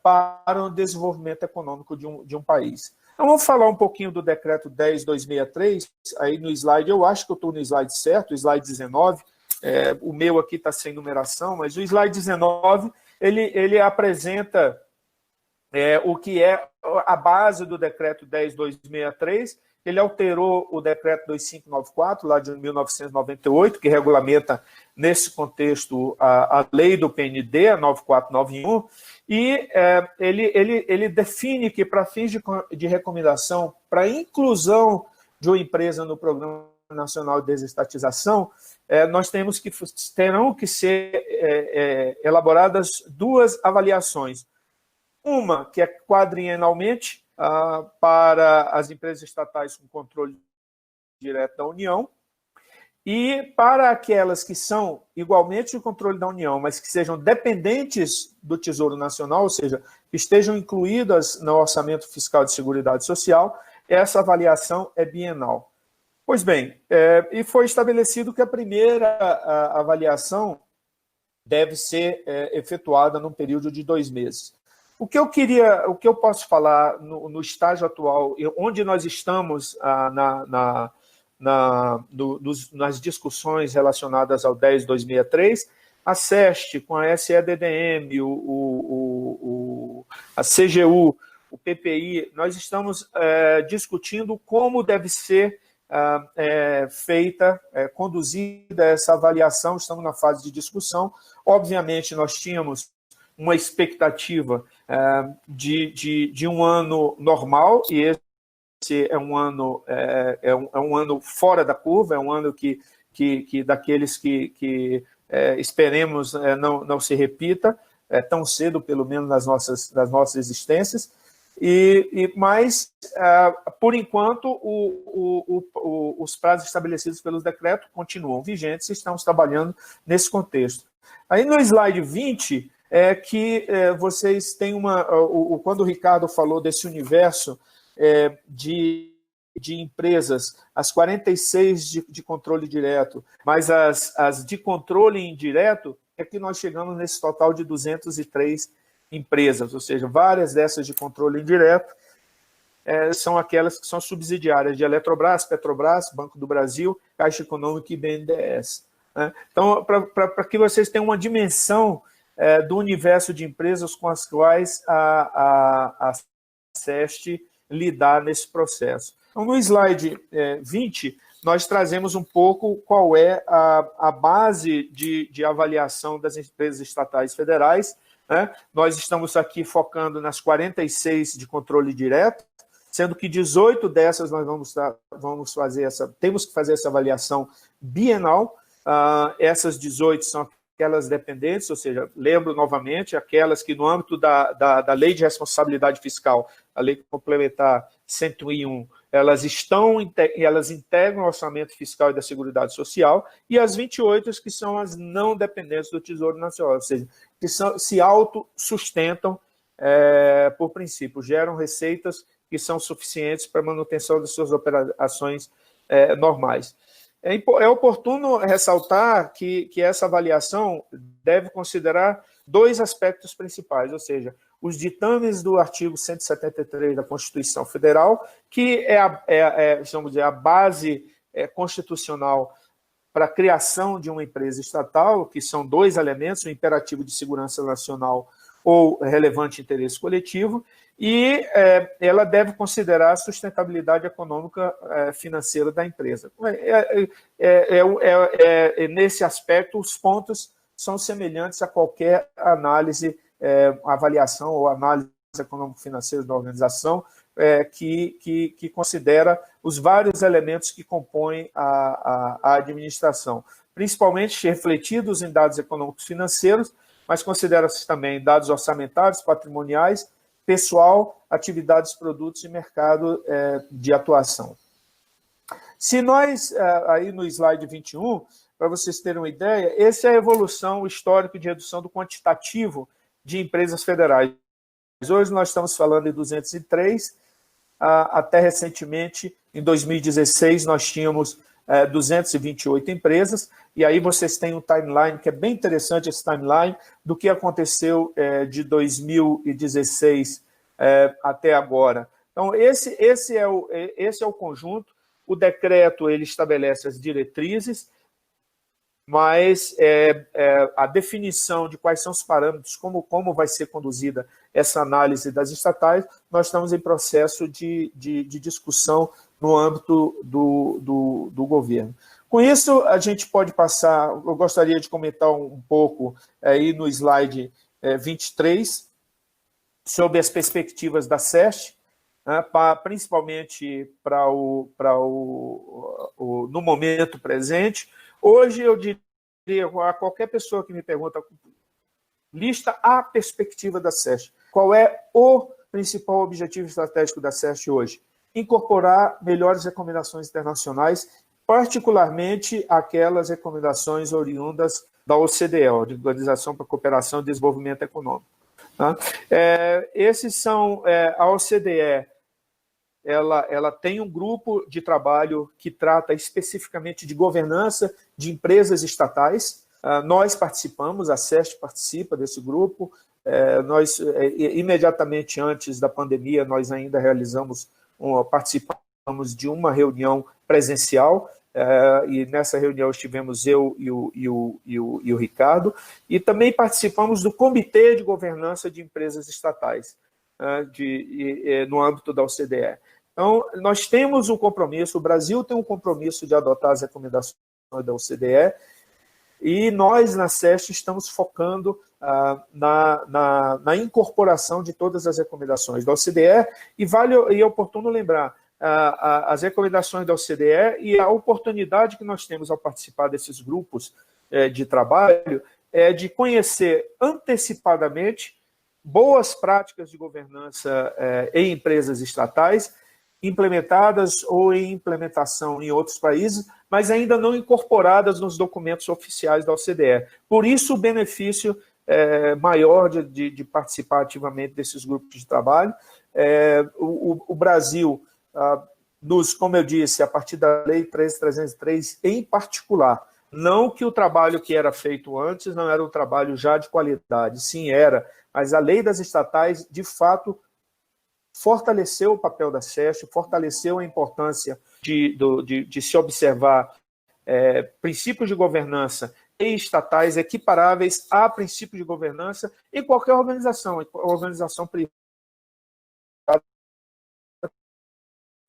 para o desenvolvimento econômico de um país. Então, vamos falar um pouquinho do Decreto 10.263, aí no slide, eu acho que eu estou no slide certo, o slide 19, o meu aqui está sem numeração, mas o slide 19, ele apresenta o que é a base do Decreto 10.263, ele alterou o Decreto 2594, lá de 1998, que regulamenta, nesse contexto, a lei do PND, a 9491, e ele define que, para fins de recomendação, para a inclusão de uma empresa no Programa Nacional de Desestatização, terão que ser elaboradas duas avaliações. Uma, que é quadrienalmente, para as empresas estatais com controle direto da União, e para aquelas que são igualmente de controle da União, mas que sejam dependentes do Tesouro Nacional, ou seja, que estejam incluídas no Orçamento Fiscal de Seguridade Social, essa avaliação é bienal. Pois bem, e foi estabelecido que a primeira avaliação deve ser efetuada num período de 2 meses. O que eu posso falar no estágio atual, onde nós estamos nas discussões relacionadas ao 10.263, a SEST, com a SEDDM, a CGU, o PPI, nós estamos discutindo como deve ser conduzida essa avaliação, estamos na fase de discussão. Obviamente, nós tínhamos uma expectativa de um ano normal, e esse é um ano, um ano fora da curva, é um ano que daqueles que esperemos não se repita tão cedo, pelo menos nas nossas existências. Mas, por enquanto, os prazos estabelecidos pelos decretos continuam vigentes e estamos trabalhando nesse contexto. Aí no slide 20, que vocês têm quando o Ricardo falou desse universo de empresas, as 46 de controle direto, mas as de controle indireto, é que nós chegamos nesse total de 203 empresas, ou seja, várias dessas de controle indireto são aquelas que são subsidiárias de Eletrobras, Petrobras, Banco do Brasil, Caixa Econômica e BNDES. Né? Então, para que vocês tenham uma dimensão do universo de empresas com as quais a SEST lidar nesse processo. Então, no slide 20, nós trazemos um pouco qual é a base de avaliação das empresas estatais federais. Né? Nós estamos aqui focando nas 46 de controle direto, sendo que 18 dessas nós temos que fazer essa avaliação bienal. Essas 18 são aquelas dependentes, ou seja, lembro novamente, aquelas que no âmbito da Lei de Responsabilidade Fiscal, a Lei Complementar 101, elas integram o orçamento fiscal e da Seguridade Social, e as 28 que são as não dependentes do Tesouro Nacional, ou seja, que se autossustentam por princípio, geram receitas que são suficientes para a manutenção das suas operações normais. É oportuno ressaltar que essa avaliação deve considerar dois aspectos principais, ou seja, os ditames do artigo 173 da Constituição Federal, que vamos dizer, a base constitucional para a criação de uma empresa estatal, que são dois elementos, o imperativo de segurança nacional ou relevante interesse coletivo, e ela deve considerar a sustentabilidade econômica financeira da empresa. Nesse aspecto, os pontos são semelhantes a qualquer análise, avaliação ou análise econômico-financeira da organização, que considera os vários elementos que compõem a administração, principalmente refletidos em dados econômicos financeiros, mas considera-se também dados orçamentários, patrimoniais, pessoal, atividades, produtos e mercado de atuação. Se nós, aí no slide 21, para vocês terem uma ideia, essa é a evolução histórica de redução do quantitativo de empresas federais. Hoje nós estamos falando em 203, até recentemente, em 2016, nós tínhamos 228 empresas, e aí vocês têm um timeline, que é bem interessante esse timeline, do que aconteceu de 2016 até agora. Então, esse é o conjunto. O decreto ele estabelece as diretrizes, mas a definição de quais são os parâmetros, como vai ser conduzida essa análise das estatais, nós estamos em processo de discussão no âmbito do governo. Com isso, a gente pode passar, eu gostaria de comentar um pouco aí no slide 23, sobre as perspectivas da SESC, principalmente no momento presente. Hoje, eu diria a qualquer pessoa que me pergunta, lista a perspectiva da SESC. Qual é o principal objetivo estratégico da SESC hoje? Incorporar melhores recomendações internacionais, particularmente aquelas recomendações oriundas da OCDE, a Organização para a Cooperação e Desenvolvimento Econômico. Esses são a OCDE. Ela tem um grupo de trabalho que trata especificamente de governança de empresas estatais. Nós participamos, a SESC participa desse grupo. Nós, imediatamente antes da pandemia, nós ainda participamos de uma reunião presencial, e nessa reunião estivemos eu e o Ricardo, e também participamos do Comitê de Governança de Empresas Estatais, no âmbito da OCDE. Então, nós temos um compromisso, o Brasil tem um compromisso de adotar as recomendações da OCDE, e nós, na SESC, estamos focando na incorporação de todas as recomendações da OCDE, e é oportuno lembrar, as recomendações da OCDE e a oportunidade que nós temos ao participar desses grupos de trabalho é de conhecer antecipadamente boas práticas de governança em empresas estatais, implementadas ou em implementação em outros países, mas ainda não incorporadas nos documentos oficiais da OCDE. Por isso, o benefício maior de participar ativamente desses grupos de trabalho. O Brasil, como eu disse, a partir da Lei 13.303, em particular, não que o trabalho que era feito antes não era um trabalho já de qualidade, sim, era, mas a Lei das Estatais, de fato, fortaleceu o papel da SESC, fortaleceu a importância de se observar princípios de governança em estatais equiparáveis a princípios de governança em qualquer organização privada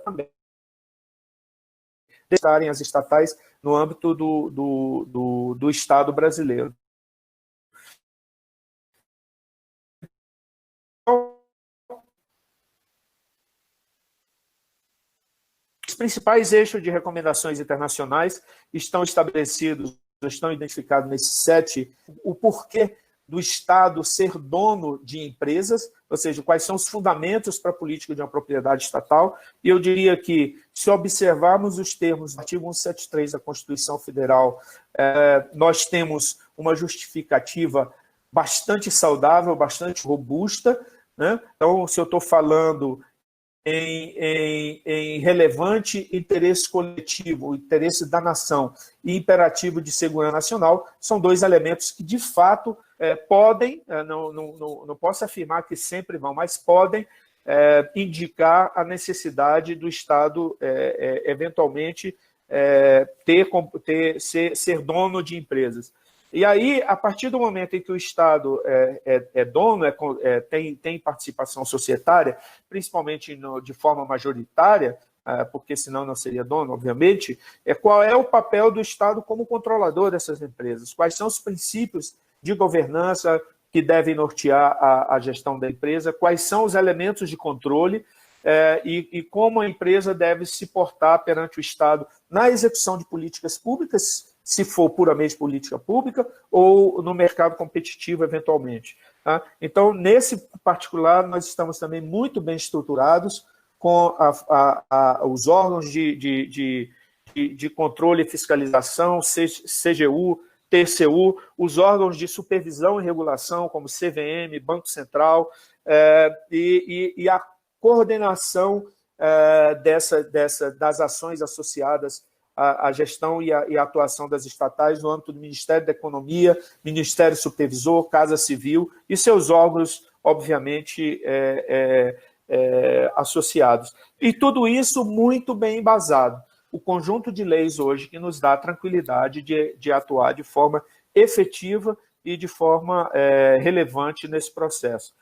também. Estarem as estatais no âmbito do Estado brasileiro. Os principais eixos de recomendações internacionais estão estabelecidos, estão identificados nesses 7, o porquê do Estado ser dono de empresas, ou seja, quais são os fundamentos para a política de uma propriedade estatal. E eu diria que, se observarmos os termos do artigo 173 da Constituição Federal, nós temos uma justificativa bastante saudável, bastante robusta, né? Então, se eu estou falando em relevante interesse coletivo, interesse da nação e imperativo de segurança nacional, são dois elementos que, de fato, podem, não posso afirmar que sempre vão, mas podem indicar a necessidade do Estado, eventualmente, ser dono de empresas. E aí, a partir do momento em que o Estado é dono, tem participação societária, principalmente de forma majoritária, porque senão não seria dono, obviamente, qual é o papel do Estado como controlador dessas empresas? Quais são os princípios de governança que devem nortear a gestão da empresa? Quais são os elementos de controle e como a empresa deve se portar perante o Estado na execução de políticas públicas, se for puramente política pública, ou no mercado competitivo, eventualmente. Tá? Então, nesse particular, nós estamos também muito bem estruturados com os órgãos de controle e fiscalização, CGU, TCU, os órgãos de supervisão e regulação, como CVM, Banco Central, e a coordenação das ações associadas à gestão e à atuação das estatais no âmbito do Ministério da Economia, Ministério Supervisor, Casa Civil e seus órgãos, obviamente, associados. E tudo isso muito bem embasado. O conjunto de leis hoje que nos dá a tranquilidade de atuar de forma efetiva e de forma relevante nesse processo.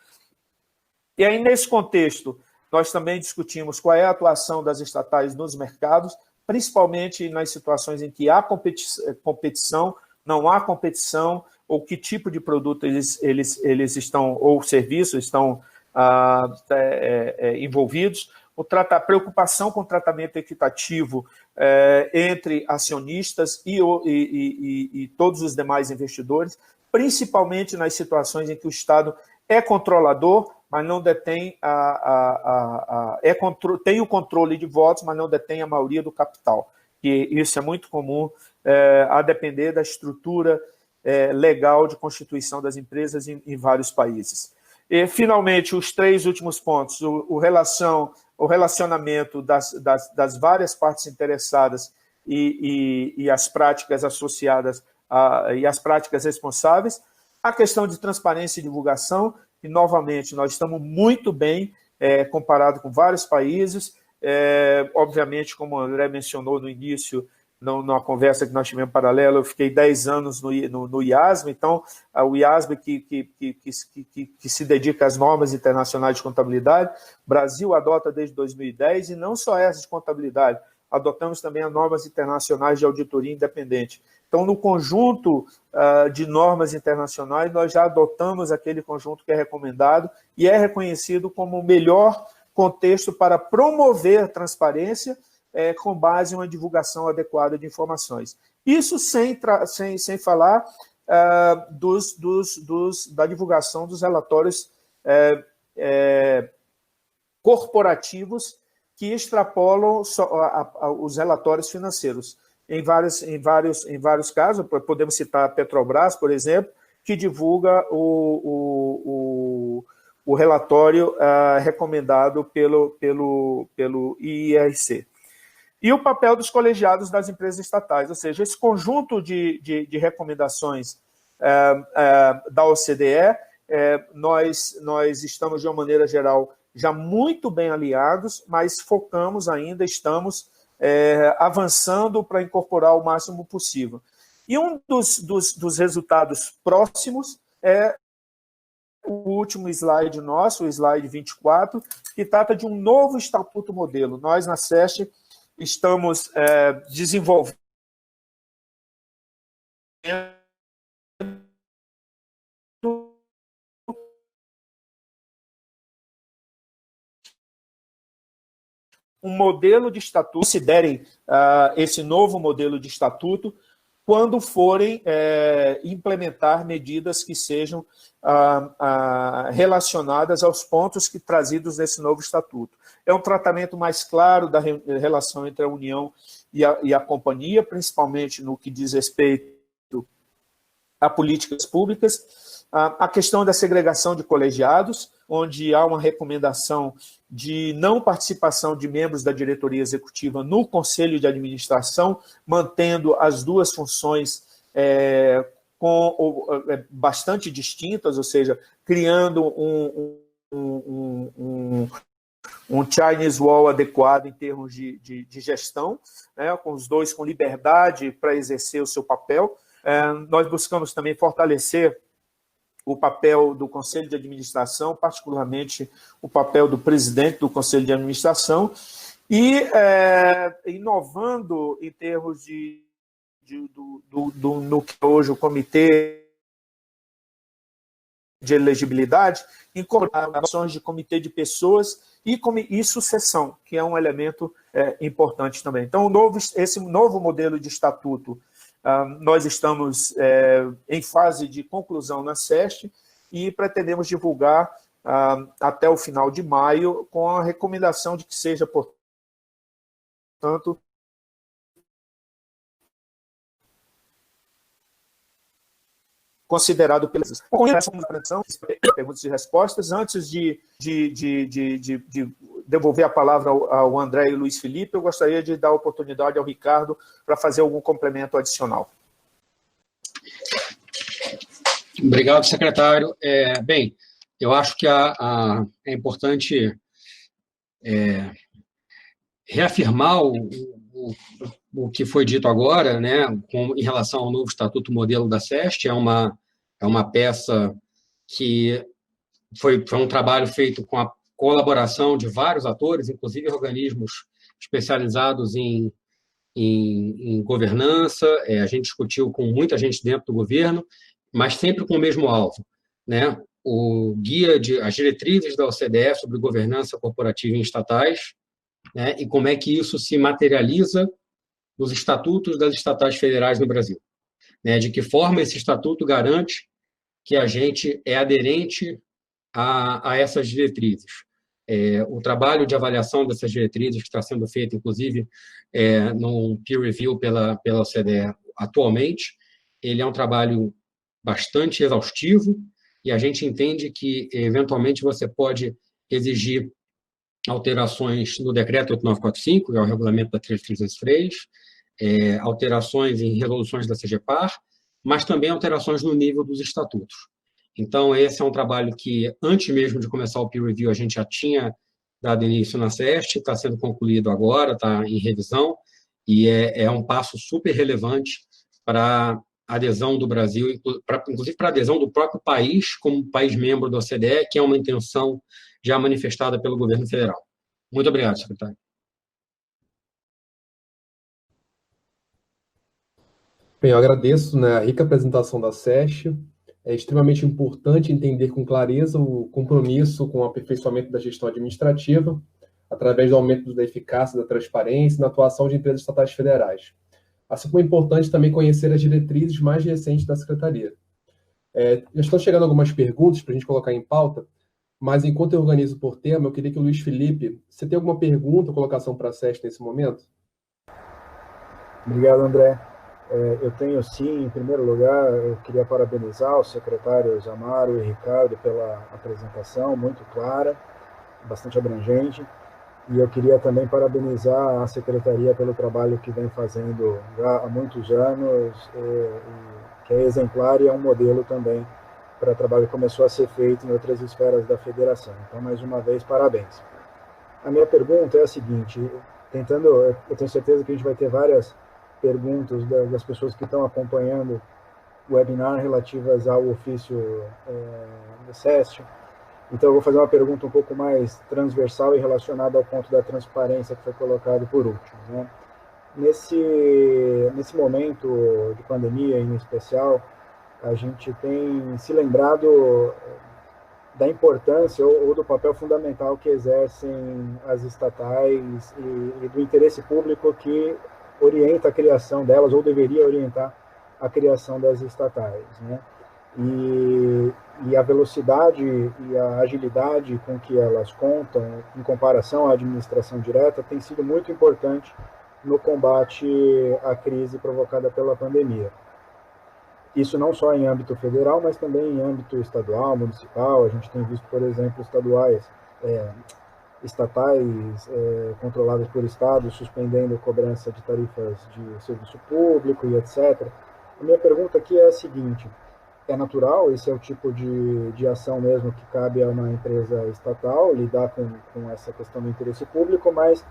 E aí, nesse contexto, nós também discutimos qual é a atuação das estatais nos mercados, principalmente nas situações em que há competição, não há competição, ou que tipo de produto eles estão, ou serviços estão envolvidos, preocupação com o tratamento equitativo entre acionistas e todos os demais investidores, principalmente nas situações em que o Estado é controlador, mas não detém tem o controle de votos, mas não detém a maioria do capital. E isso é muito comum, a depender da estrutura legal de constituição das empresas em vários países. E, finalmente, os três últimos pontos, o relacionamento das várias partes interessadas e as práticas associadas e as práticas responsáveis, a questão de transparência e divulgação, e, novamente, nós estamos muito bem comparado com vários países. Obviamente, como o André mencionou no início, numa conversa que nós tivemos paralela, eu fiquei 10 anos no IASB, então, o IASB que se dedica às normas internacionais de contabilidade, o Brasil adota desde 2010, e não só essas de contabilidade, adotamos também as normas internacionais de auditoria independente. Então, no conjunto de normas internacionais, nós já adotamos aquele conjunto que é recomendado e é reconhecido como o melhor contexto para promover transparência com base em uma divulgação adequada de informações. Isso sem falar da divulgação dos relatórios corporativos que extrapolam os relatórios financeiros. Em vários casos, podemos citar a Petrobras, por exemplo, que divulga o relatório recomendado pelo IIRC. E o papel dos colegiados das empresas estatais, ou seja, esse conjunto de recomendações da OCDE, nós estamos, de uma maneira geral, já muito bem alinhados, mas focamos ainda, estamos avançando para incorporar o máximo possível. E um dos resultados próximos é o último slide nosso, o slide 24, que trata de um novo estatuto modelo. Nós, na SESC, estamos desenvolvendo um modelo de estatuto, considerem esse novo modelo de estatuto quando forem implementar medidas que sejam relacionadas aos pontos trazidos nesse novo estatuto. É um tratamento mais claro da relação entre a União e a companhia, principalmente no que diz respeito a políticas públicas. A questão da segregação de colegiados, onde há uma recomendação de não participação de membros da diretoria executiva no conselho de administração, mantendo as duas funções bastante distintas, ou seja, criando um Chinese Wall adequado em termos de gestão, né, com os dois com liberdade para exercer o seu papel. Nós buscamos também fortalecer o papel do Conselho de Administração, particularmente o papel do presidente do Conselho de Administração, e inovando em termos no que hoje o Comitê de Elegibilidade, incorporar ações de comitê de pessoas e sucessão, que é um elemento importante também. Então, esse novo modelo de estatuto, nós estamos em fase de conclusão na SEST e pretendemos divulgar até o final de maio, com a recomendação de que seja, portanto, considerado pelas... Com essa perguntas e respostas, antes de devolver a palavra ao André e Luiz Felipe, eu gostaria de dar a oportunidade ao Ricardo para fazer algum complemento adicional. Obrigado, secretário. Bem, eu acho que é importante reafirmar o que foi dito agora, né, em relação ao novo Estatuto Modelo da SEST. É uma peça que foi um trabalho feito com a colaboração de vários atores, inclusive organismos especializados em governança. A gente discutiu com muita gente dentro do governo, mas sempre com o mesmo alvo, né? O guia as diretrizes da OCDE sobre governança corporativa em estatais, né? E como é que isso se materializa nos estatutos das estatais federais no Brasil, né? De que forma esse estatuto garante que a gente é aderente a essas diretrizes. O trabalho de avaliação dessas diretrizes, que está sendo feito, inclusive, no peer review pela OCDE atualmente, ele é um trabalho bastante exaustivo, e a gente entende que, eventualmente, você pode exigir alterações no decreto 8945, que é o regulamento da 333, alterações em resoluções da CGPAR, mas também alterações no nível dos estatutos. Então, esse é um trabalho que, antes mesmo de começar o peer review, a gente já tinha dado início na SEST, está sendo concluído agora, está em revisão, e é um passo super relevante para a adesão do Brasil, inclusive para a adesão do próprio país como país membro da OCDE, que é uma intenção já manifestada pelo governo federal. Muito obrigado, secretário. Bem, eu agradeço, né, a rica apresentação da SEST. É extremamente importante entender com clareza o compromisso com o aperfeiçoamento da gestão administrativa, através do aumento da eficácia, da transparência e na atuação de empresas estatais federais. Assim como é importante também conhecer as diretrizes mais recentes da Secretaria. Já estão chegando algumas perguntas para a gente colocar em pauta, mas enquanto eu organizo por tema, eu queria que o Luiz Felipe, você tem alguma pergunta ou colocação para a SEST nesse momento? Obrigado, André. Eu tenho, sim, em primeiro lugar, eu queria parabenizar os secretários Amaro e Ricardo pela apresentação, muito clara, bastante abrangente, e eu queria também parabenizar a Secretaria pelo trabalho que vem fazendo já há muitos anos, que é exemplar e é um modelo também para trabalho que começou a ser feito em outras esferas da Federação. Então, mais uma vez, parabéns. A minha pergunta é a seguinte, eu tenho certeza que a gente vai ter várias perguntas das pessoas que estão acompanhando o webinar relativas ao ofício da SEST. Então, eu vou fazer uma pergunta um pouco mais transversal e relacionada ao ponto da transparência que foi colocado por último, né? Nesse momento de pandemia, em especial, a gente tem se lembrado da importância ou do papel fundamental que exercem as estatais e do interesse público que orienta a criação delas, ou deveria orientar a criação das estatais, né? E a velocidade e a agilidade com que elas contam, em comparação à administração direta, tem sido muito importante no combate à crise provocada pela pandemia. Isso não só em âmbito federal, mas também em âmbito estadual, municipal. A gente tem visto, por exemplo, estatais controladas por estados suspendendo cobrança de tarifas de serviço público e etc. A minha pergunta aqui é a seguinte: é natural, esse é o tipo de ação mesmo que cabe a uma empresa estatal, lidar com essa questão do interesse público, mas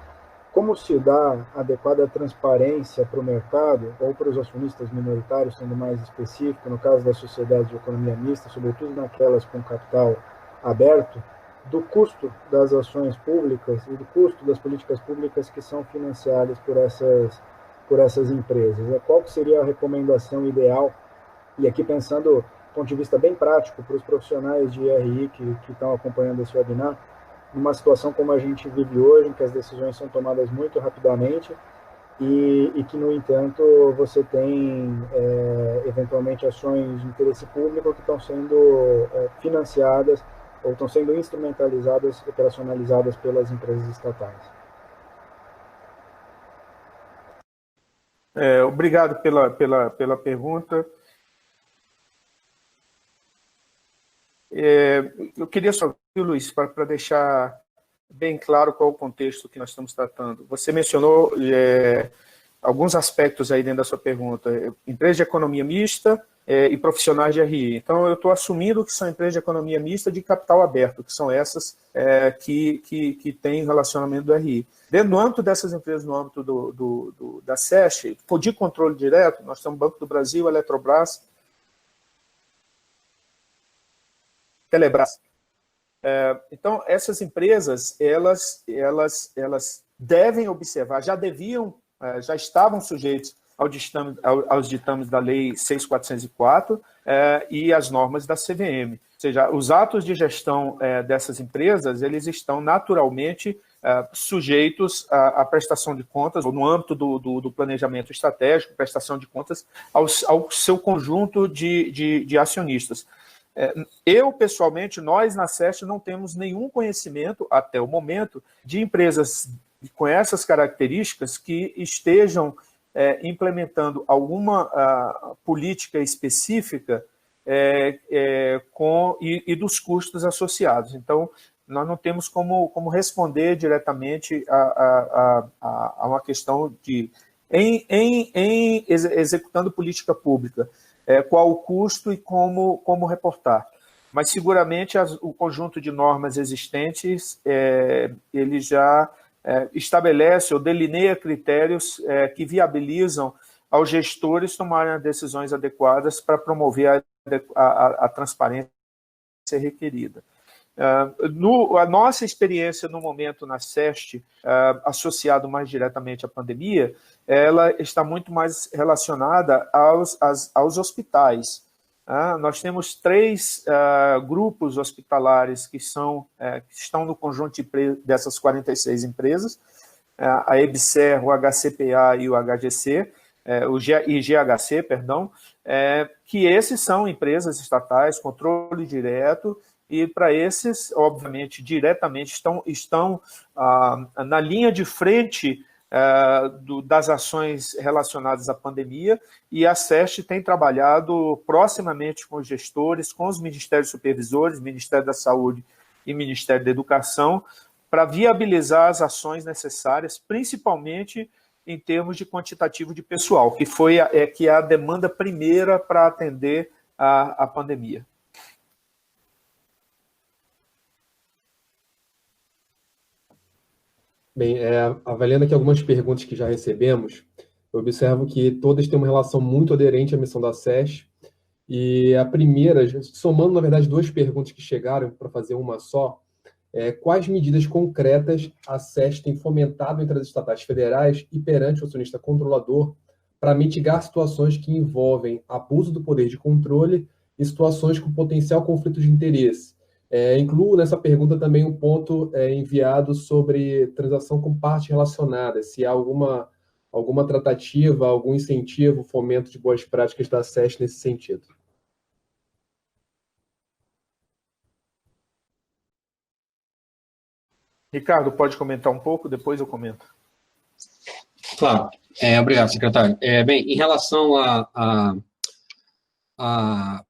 como se dá adequada transparência para o mercado ou para os acionistas minoritários, sendo mais específico, no caso das sociedades de economia mista, sobretudo naquelas com capital aberto, do custo das ações públicas e do custo das políticas públicas que são financiadas por essas empresas? Qual que seria a recomendação ideal? E aqui pensando do ponto de vista bem prático para os profissionais de RI que estão acompanhando esse webinar, numa situação como a gente vive hoje, em que as decisões são tomadas muito rapidamente e que, no entanto, você tem, eventualmente, ações de interesse público que estão sendo financiadas ou estão sendo instrumentalizadas, operacionalizadas pelas empresas estatais. Obrigado pela pergunta. Eu queria só, Luiz, para deixar bem claro qual é o contexto que nós estamos tratando. Você mencionou alguns aspectos aí dentro da sua pergunta: empresa de economia mista e profissionais de RI. Então, eu estou assumindo que são empresas de economia mista de capital aberto, que são essas que têm relacionamento do RI. Dentro do âmbito dessas empresas, no âmbito da SESC, de controle direto, nós temos Banco do Brasil, Eletrobras, Telebrás. Então, essas empresas, elas devem observar, já estavam sujeitos aos ditames da Lei 6.404 e as normas da CVM. Ou seja, os atos de gestão dessas empresas, eles estão naturalmente sujeitos à prestação de contas, ou no âmbito do planejamento estratégico, prestação de contas ao seu conjunto de acionistas. Eu, pessoalmente, nós na SESC não temos nenhum conhecimento, até o momento, de empresas com essas características que estejam implementando alguma política específica e dos custos associados. Então, nós não temos como responder diretamente a uma questão de, executando política pública, qual o custo e como reportar. Mas, seguramente, o conjunto de normas existentes, ele já estabelece ou delineia critérios que viabilizam aos gestores tomarem as decisões adequadas para promover a transparência requerida. A nossa experiência no momento na SESC, associado mais diretamente à pandemia, ela está muito mais relacionada aos hospitais. Nós temos 3 grupos hospitalares que estão no conjunto dessas 46 empresas, a EBSER, o HCPA e o HGC, o GHC, perdão, que esses são empresas estatais, controle direto, e para esses, obviamente, diretamente estão na linha de frente das ações relacionadas à pandemia, e a SESC tem trabalhado proximamente com os gestores, com os ministérios supervisores, Ministério da Saúde e Ministério da Educação, para viabilizar as ações necessárias, principalmente em termos de quantitativo de pessoal, que é a demanda primeira para atender a pandemia. Bem, avaliando aqui algumas perguntas que já recebemos, eu observo que todas têm uma relação muito aderente à missão da SESC, e a primeira, somando, na verdade, 2 perguntas que chegaram para fazer uma só, quais medidas concretas a SESC tem fomentado entre as estatais federais e perante o acionista controlador para mitigar situações que envolvem abuso do poder de controle e situações com potencial conflito de interesse? Incluo nessa pergunta também um ponto enviado sobre transação com partes relacionadas, se há alguma tratativa, algum incentivo, fomento de boas práticas da SESC nesse sentido. Ricardo, pode comentar um pouco, depois eu comento. Claro. Obrigado, secretário. Bem, em relação a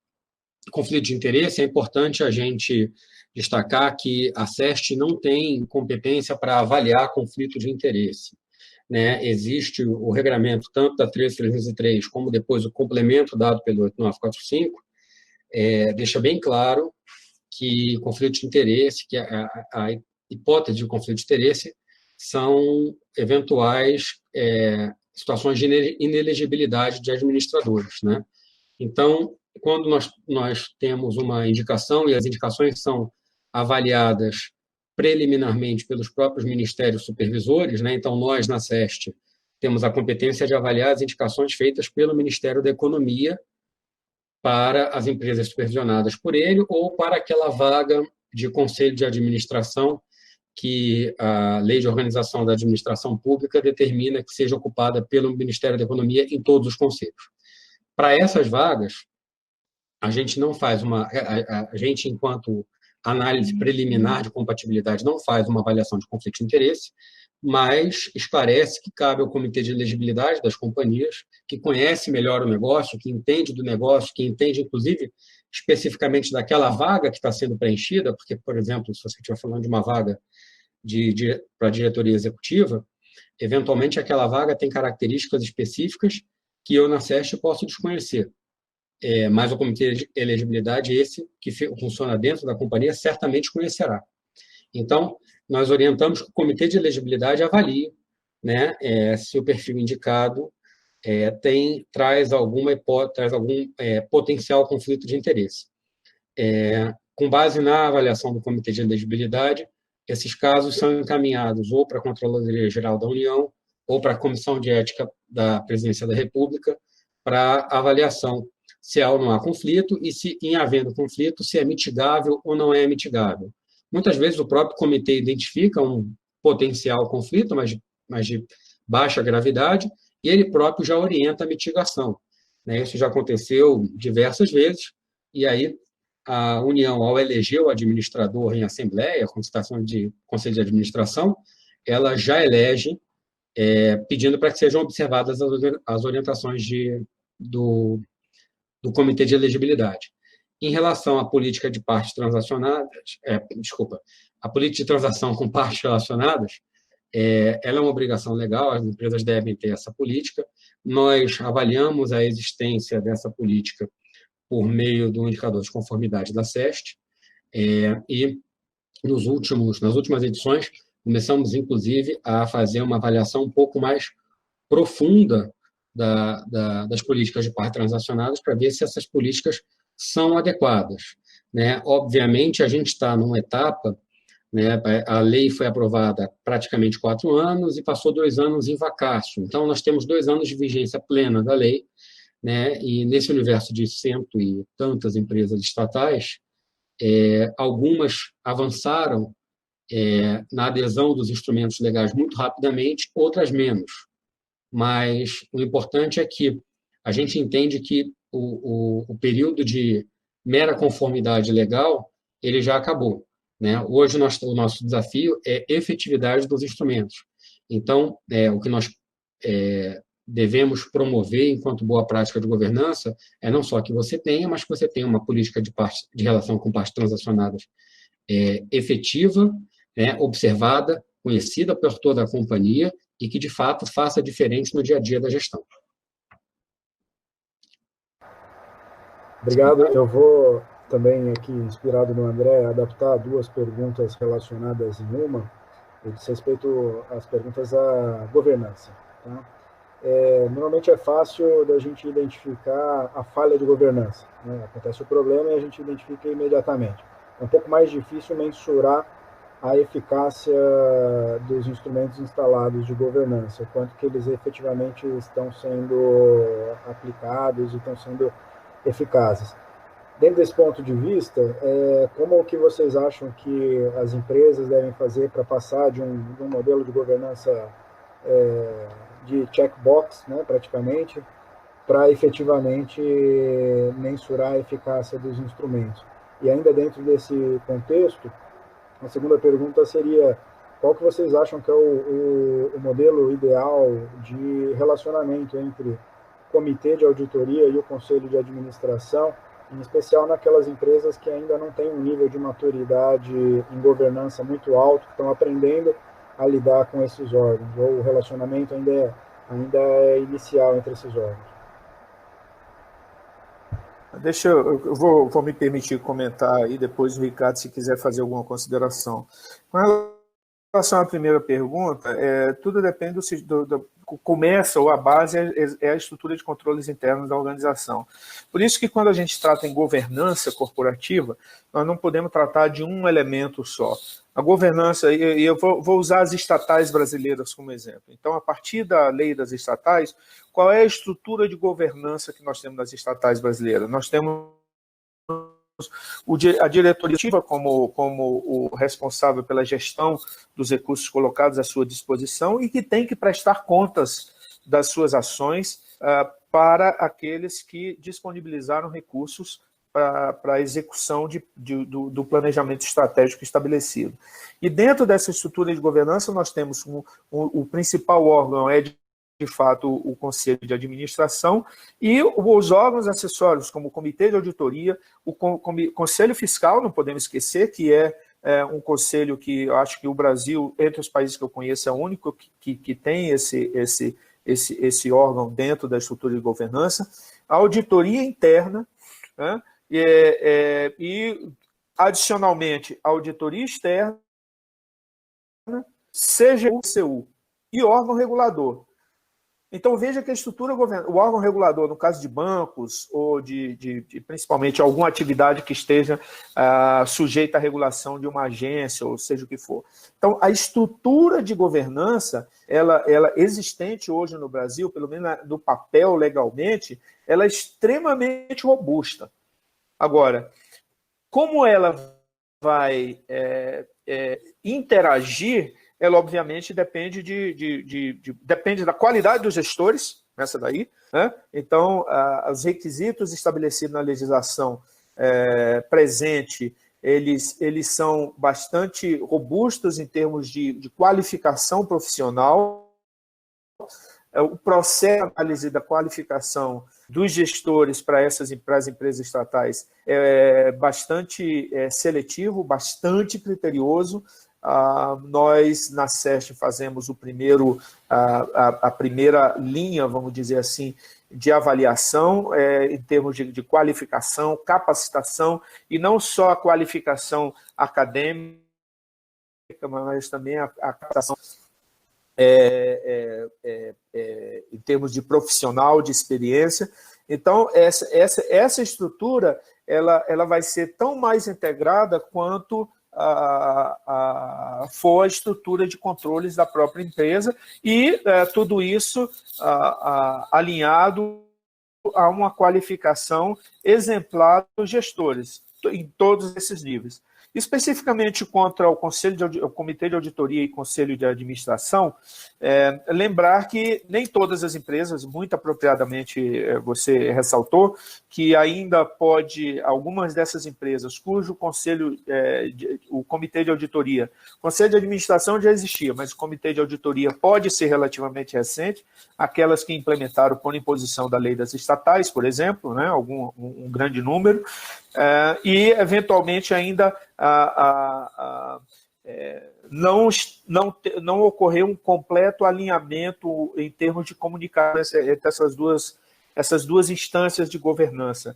conflito de interesse, é importante a gente destacar que a SEST não tem competência para avaliar conflito de interesse, né? Existe o regramento, tanto da 13.303, como depois o complemento dado pelo 8945, deixa bem claro que conflito de interesse, que a hipótese de conflito de interesse são eventuais situações de inelegibilidade de administradores, né? Então, quando nós temos uma indicação, e as indicações são avaliadas preliminarmente pelos próprios ministérios supervisores, né? Então, nós, na SEST, temos a competência de avaliar as indicações feitas pelo Ministério da Economia para as empresas supervisionadas por ele ou para aquela vaga de conselho de administração que a Lei de Organização da Administração Pública determina que seja ocupada pelo Ministério da Economia em todos os conselhos. Para essas vagas, a gente não faz a gente, enquanto análise preliminar de compatibilidade, não faz uma avaliação de conflito de interesse, mas esclarece que cabe ao Comitê de Elegibilidade das companhias, que conhece melhor o negócio, que entende do negócio, que entende, inclusive, especificamente daquela vaga que está sendo preenchida, porque, por exemplo, se você estiver falando de uma vaga para a diretoria executiva, eventualmente aquela vaga tem características específicas que eu, na SEST, posso desconhecer. Mas o Comitê de Elegibilidade, esse que funciona dentro da companhia, certamente conhecerá. Então, nós orientamos que o Comitê de Elegibilidade avalie, né, se o perfil indicado traz algum potencial conflito de interesse. Com base na avaliação do Comitê de Elegibilidade, esses casos são encaminhados ou para a Controladoria Geral da União ou para a Comissão de Ética da Presidência da República para avaliação se há ou não há conflito e, se em havendo conflito, se é mitigável ou não é mitigável. Muitas vezes o próprio comitê identifica um potencial conflito, mas de baixa gravidade, e ele próprio já orienta a mitigação, né? Isso já aconteceu diversas vezes, e aí a União, ao eleger o administrador em assembleia, com citação de conselho de administração, ela já elege, pedindo para que sejam observadas as orientações do Comitê de Elegibilidade. Em relação à política de partes transacionadas, a política de transação com partes relacionadas, ela é uma obrigação legal, as empresas devem ter essa política. Nós avaliamos a existência dessa política por meio do indicador de conformidade da SEST, e nas últimas edições, começamos, inclusive, a fazer uma avaliação um pouco mais profunda das políticas de partes transacionadas para ver se essas políticas são adequadas, né? Obviamente, a gente está numa etapa, né, a lei foi aprovada há praticamente 4 anos e passou 2 anos em vacácio. Então, nós temos 2 anos de vigência plena da lei, né? E nesse universo de cento e tantas empresas estatais, algumas avançaram na adesão dos instrumentos legais muito rapidamente, outras menos. Mas o importante é que a gente entende que o período de mera conformidade legal ele já acabou, né? Hoje o nosso desafio é efetividade dos instrumentos. Então, o que nós devemos promover enquanto boa prática de governança é não só que você tenha, mas que você tenha uma política de relação com partes transacionadas efetiva, né, observada, conhecida por toda a companhia e que, de fato, faça diferença no dia a dia da gestão. Obrigado. Eu vou também, aqui, inspirado no André, adaptar 2 perguntas relacionadas em uma, e diz respeito às perguntas à governança. Tá? Normalmente é fácil da gente identificar a falha de governança, né? Acontece o problema e a gente identifica imediatamente. É um pouco mais difícil mensurar a eficácia dos instrumentos instalados de governança, quanto que eles efetivamente estão sendo aplicados e estão sendo eficazes. Dentro desse ponto de vista, como que vocês acham que as empresas devem fazer para passar de um modelo de governança de checkbox, né, praticamente, para efetivamente mensurar a eficácia dos instrumentos? E ainda dentro desse contexto, a segunda pergunta seria: qual que vocês acham que é o modelo ideal de relacionamento entre comitê de auditoria e o conselho de administração, em especial naquelas empresas que ainda não têm um nível de maturidade em governança muito alto, que estão aprendendo a lidar com esses órgãos, ou o relacionamento ainda é inicial entre esses órgãos. Eu vou me permitir comentar aí, depois o Ricardo, se quiser fazer alguma consideração. Com relação à primeira pergunta, tudo depende começa, ou a base é a estrutura de controles internos da organização. Por isso que quando a gente trata em governança corporativa, nós não podemos tratar de um elemento só. A governança, e eu vou usar as estatais brasileiras como exemplo. Então, a partir da lei das estatais, qual é a estrutura de governança que nós temos nas estatais brasileiras? Nós temos a diretoria como o responsável pela gestão dos recursos colocados à sua disposição e que tem que prestar contas das suas ações para aqueles que disponibilizaram recursos para a execução do planejamento estratégico estabelecido. E dentro dessa estrutura de governança nós temos o principal órgão de fato, o Conselho de Administração e os órgãos acessórios, como o Comitê de Auditoria, o Conselho Fiscal, não podemos esquecer, que é um conselho que eu acho que o Brasil, entre os países que eu conheço, é o único que tem esse órgão dentro da estrutura de governança, a auditoria interna, né, e, adicionalmente, a auditoria externa, CGU e órgão regulador. Então, veja que a estrutura o órgão regulador, no caso de bancos, ou de principalmente alguma atividade que esteja sujeita à regulação de uma agência, ou seja o que for. Então, a estrutura de governança, ela existente hoje no Brasil, pelo menos no papel legalmente, ela é extremamente robusta. Agora, como ela vai interagir, ela obviamente depende depende da qualidade dos gestores, essa daí, né? Então, os requisitos estabelecidos na legislação presente, eles são bastante robustos em termos de qualificação profissional. O processo de análise da qualificação dos gestores para as empresas estatais é bastante seletivo, bastante criterioso. Nós, na SEST, fazemos a primeira linha, vamos dizer assim, de avaliação em termos de qualificação, capacitação, e não só a qualificação acadêmica, mas também a capacitação em termos de profissional, de experiência. Então, essa estrutura ela vai ser tão mais integrada quanto for a estrutura de controles da própria empresa e tudo isso alinhado a uma qualificação exemplar dos gestores em todos esses níveis. Especificamente contra o Comitê de Auditoria e Conselho de Administração, lembrar que nem todas as empresas, muito apropriadamente você ressaltou, que ainda algumas dessas empresas cujo o Comitê de Auditoria, o Conselho de Administração já existia, mas o Comitê de Auditoria pode ser relativamente recente, aquelas que implementaram por imposição da lei das estatais, por exemplo, né, um grande número, e, eventualmente, ainda não ocorreu um completo alinhamento em termos de comunicação entre essas duas instâncias de governança.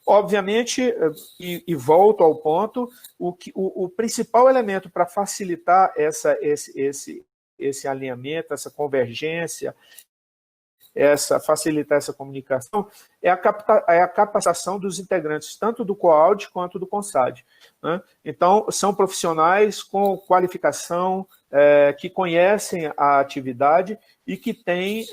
Obviamente, e volto ao ponto, o principal elemento para facilitar esse alinhamento, essa convergência, facilitar essa comunicação, é a capacitação dos integrantes, tanto do COAUD quanto do CONSAD, né? Então, são profissionais com qualificação, que conhecem a atividade e que têm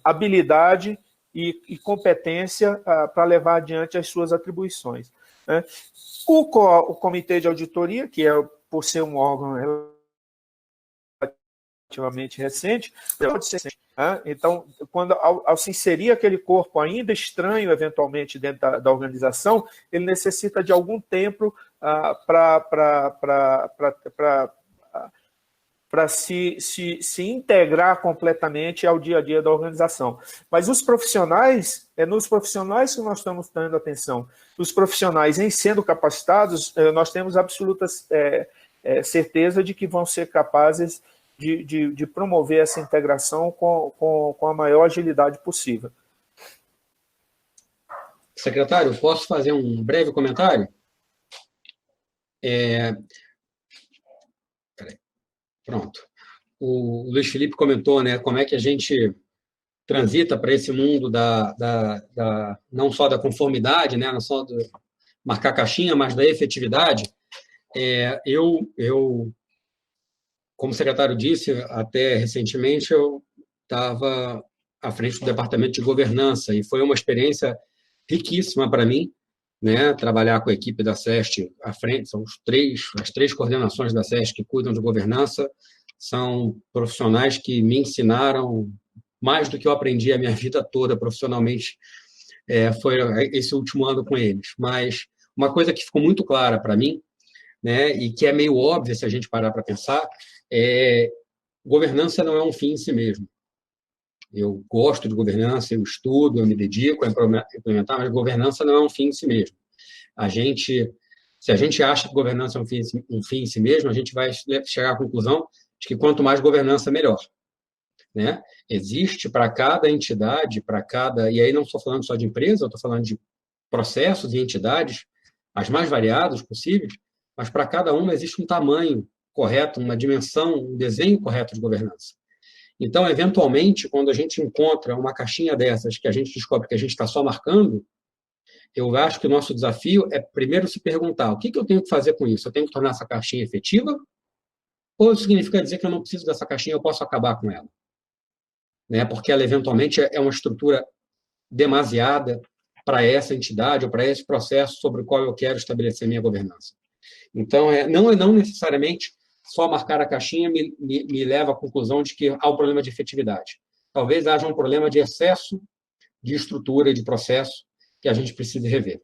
habilidade e competência para levar adiante as suas atribuições, né? O Comitê de Auditoria, que por ser um órgão relativamente recente, pode ser. Então, ao se inserir aquele corpo ainda estranho, eventualmente, dentro da organização, ele necessita de algum tempo para para se integrar completamente ao dia a dia da organização. Mas os profissionais, nos profissionais que nós estamos dando atenção, os profissionais em sendo capacitados, nós temos absoluta certeza de que vão ser capazes de promover essa integração com a maior agilidade possível. Secretário, posso fazer um breve comentário? Pronto. O Luiz Felipe comentou, né, como é que a gente transita para esse mundo não só da conformidade, né, não só do marcar caixinha, mas da efetividade. Eu, como o secretário disse, até recentemente eu estava à frente do departamento de governança e foi uma experiência riquíssima para mim, né, trabalhar com a equipe da SEST à frente. São as três coordenações da SEST que cuidam de governança, são profissionais que me ensinaram mais do que eu aprendi a minha vida toda profissionalmente, foi esse último ano com eles. Mas uma coisa que ficou muito clara para mim, né, e que é meio óbvia se a gente parar para pensar, governança não é um fim em si mesmo. Eu gosto de governança, eu estudo, eu me dedico a implementar, mas governança não é um fim em si mesmo. Se a gente acha que governança é um fim em si mesmo, a gente vai chegar à conclusão de que quanto mais governança, melhor. Né? Existe para cada entidade, e aí não estou falando só de empresa, eu estou falando de processos e entidades, as mais variadas possíveis, mas para cada uma existe um tamanho correto, uma dimensão, um desenho correto de governança. Então, eventualmente, quando a gente encontra uma caixinha dessas que a gente descobre que a gente está só marcando, eu acho que o nosso desafio é primeiro se perguntar o que eu tenho que fazer com isso? Eu tenho que tornar essa caixinha efetiva? Ou significa dizer que eu não preciso dessa caixinha, eu posso acabar com ela? Né? Porque ela, eventualmente, é uma estrutura demasiada para essa entidade ou para esse processo sobre o qual eu quero estabelecer minha governança. Então, não necessariamente só marcar a caixinha me leva à conclusão de que há um problema de efetividade. Talvez haja um problema de excesso de estrutura e de processo que a gente precisa rever.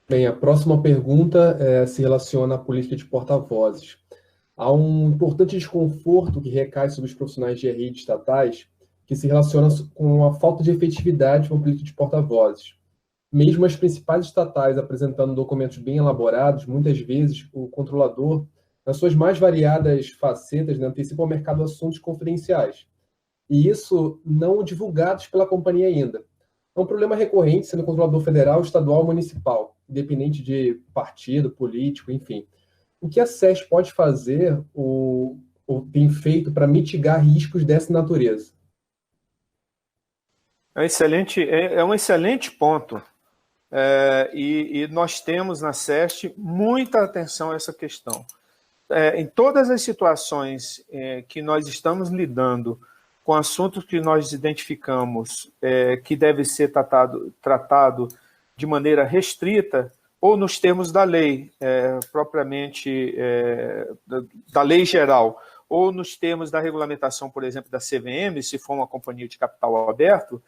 Bem, a próxima pergunta se relaciona à política de porta-vozes. Há um importante desconforto que recai sobre os profissionais de RI de estatais que se relaciona com a falta de efetividade com a política de porta-vozes. Mesmo as principais estatais apresentando documentos bem elaborados, muitas vezes o controlador, nas suas mais variadas facetas, antecipa ao mercado assuntos confidenciais. E isso não divulgados pela companhia ainda. É um problema recorrente, sendo controlador federal, estadual ou municipal, independente de partido, político, enfim. O que a SEST pode fazer ou tem feito para mitigar riscos dessa natureza? É um excelente ponto. E nós temos na SEST muita atenção a essa questão. Em todas as situações que nós estamos lidando com assuntos que nós identificamos que deve ser tratado de maneira restrita, ou nos termos da lei, propriamente da lei geral, ou nos termos da regulamentação, por exemplo, da CVM, se for uma companhia de capital aberto,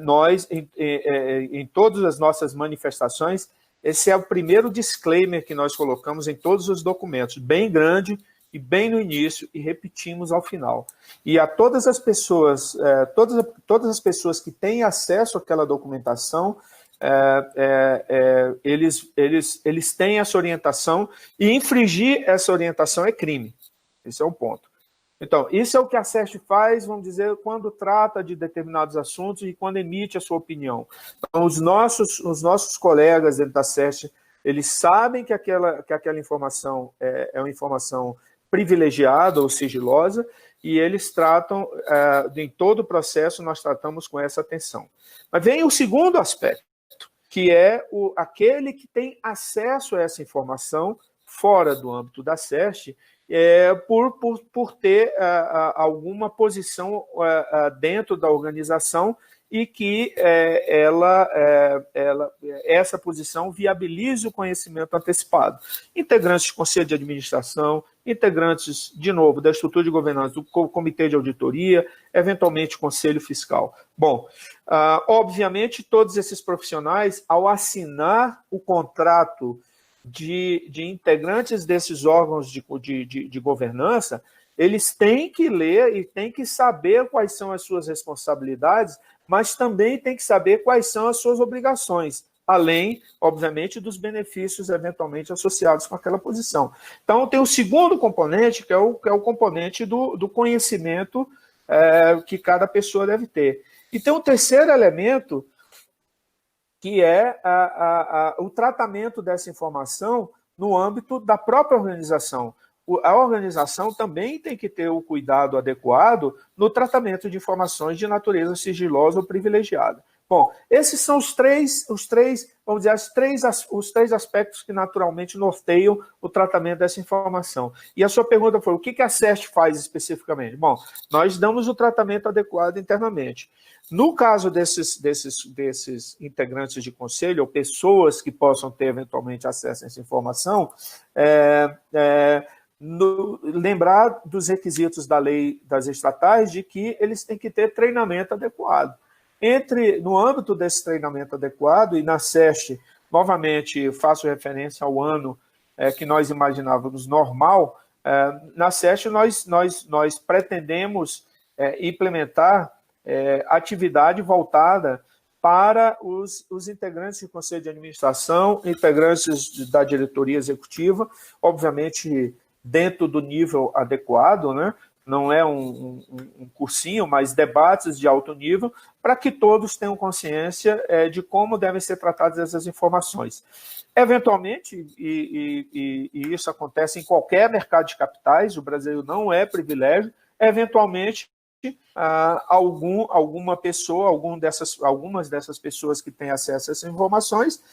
nós, em todas as nossas manifestações, esse é o primeiro disclaimer que nós colocamos em todos os documentos, bem grande e bem no início, e repetimos ao final. E a todas as pessoas, todas as pessoas que têm acesso àquela documentação, eles têm essa orientação, e infringir essa orientação é crime. Esse é o ponto. Então, isso é o que a SEST faz, vamos dizer, quando trata de determinados assuntos e quando emite a sua opinião. Então, os nossos colegas dentro da SEST, eles sabem que aquela informação é uma informação privilegiada ou sigilosa, e eles tratam, em todo o processo, nós tratamos com essa atenção. Mas vem o segundo aspecto, que é aquele que tem acesso a essa informação fora do âmbito da SEST, por ter alguma posição dentro da organização e que essa posição viabilize o conhecimento antecipado. Integrantes de conselho de administração, integrantes, de novo, da estrutura de governança, do comitê de auditoria, eventualmente conselho fiscal. Bom, obviamente, todos esses profissionais, ao assinar o contrato de integrantes desses órgãos de governança, eles têm que ler e têm que saber quais são as suas responsabilidades, mas também têm que saber quais são as suas obrigações, além, obviamente, dos benefícios eventualmente associados com aquela posição. Então, tem o segundo componente, que é o componente do conhecimento que cada pessoa deve ter. E tem um terceiro elemento, que é o tratamento dessa informação no âmbito da própria organização. A organização também tem que ter o cuidado adequado no tratamento de informações de natureza sigilosa ou privilegiada. Bom, esses são os três, vamos dizer, os três aspectos que naturalmente norteiam o tratamento dessa informação. E a sua pergunta foi, o que a SEST faz especificamente? Bom, nós damos o tratamento adequado internamente. No caso desses integrantes de conselho, ou pessoas que possam ter eventualmente acesso a essa informação, lembrar dos requisitos da lei das estatais de que eles têm que ter treinamento adequado. No âmbito desse treinamento adequado, e na SEST, novamente, faço referência ao ano que nós imaginávamos normal, na SEST nós pretendemos implementar atividade voltada para os integrantes do Conselho de Administração, integrantes da diretoria executiva, obviamente dentro do nível adequado, né? Não é um cursinho, mas debates de alto nível, para que todos tenham consciência de como devem ser tratadas essas informações. Eventualmente, e isso acontece em qualquer mercado de capitais, o Brasil não é privilégio, eventualmente, algumas dessas pessoas que têm acesso a essas informações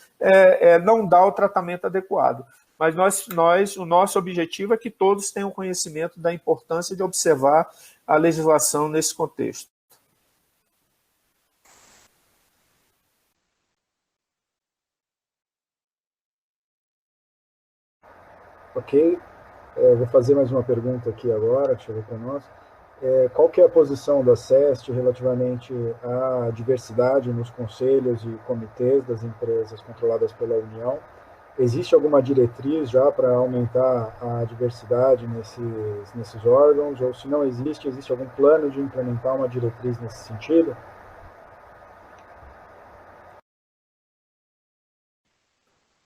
não dá o tratamento adequado. Mas o nosso objetivo é que todos tenham conhecimento da importância de observar a legislação nesse contexto. Ok. Vou fazer mais uma pergunta aqui agora, deixa eu ver para nós. Qual que é a posição da SEST relativamente à diversidade nos conselhos e comitês das empresas controladas pela União? Existe alguma diretriz já para aumentar a diversidade nesses órgãos? Ou se não existe algum plano de implementar uma diretriz nesse sentido?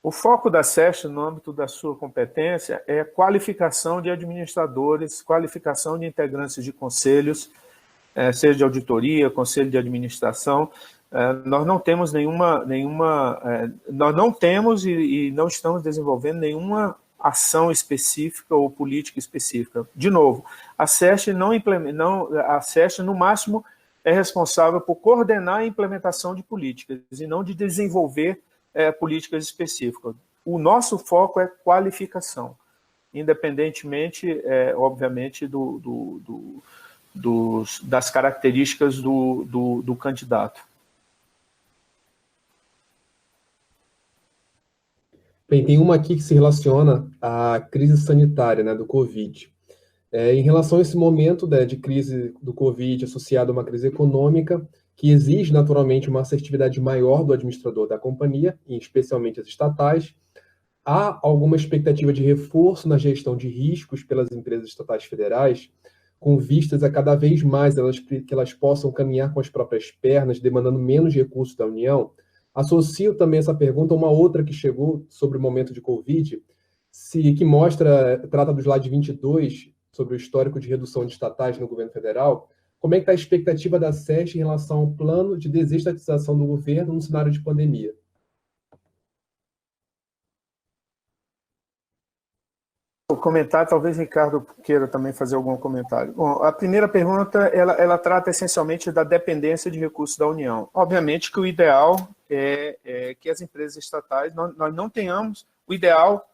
O foco da SEST, no âmbito da sua competência, é qualificação de administradores, qualificação de integrantes de conselhos, seja de auditoria, conselho de administração. Nós não temos nós não temos e não estamos desenvolvendo nenhuma ação específica ou política específica. De novo, a SEST a SEST, no máximo, é responsável por coordenar a implementação de políticas e não de desenvolver políticas específicas. O nosso foco é qualificação, independentemente, obviamente, das características do candidato. Bem, tem uma aqui que se relaciona à crise sanitária, né, do Covid. Em relação a esse momento de crise do Covid associado a uma crise econômica, que exige naturalmente uma assertividade maior do administrador da companhia, e especialmente as estatais, há alguma expectativa de reforço na gestão de riscos pelas empresas estatais federais, com vistas a cada vez mais que elas possam caminhar com as próprias pernas, demandando menos recursos da União? Associo também essa pergunta a uma outra que chegou sobre o momento de Covid, que trata do slide 22, sobre o histórico de redução de estatais no governo federal. Como é que está a expectativa da SEST em relação ao plano de desestatização do governo no cenário de pandemia? O comentário, talvez o Ricardo queira também fazer algum comentário. Bom, a primeira pergunta, ela trata essencialmente da dependência de recursos da União. Obviamente que o ideal é que as empresas estatais, nós não tenhamos, o ideal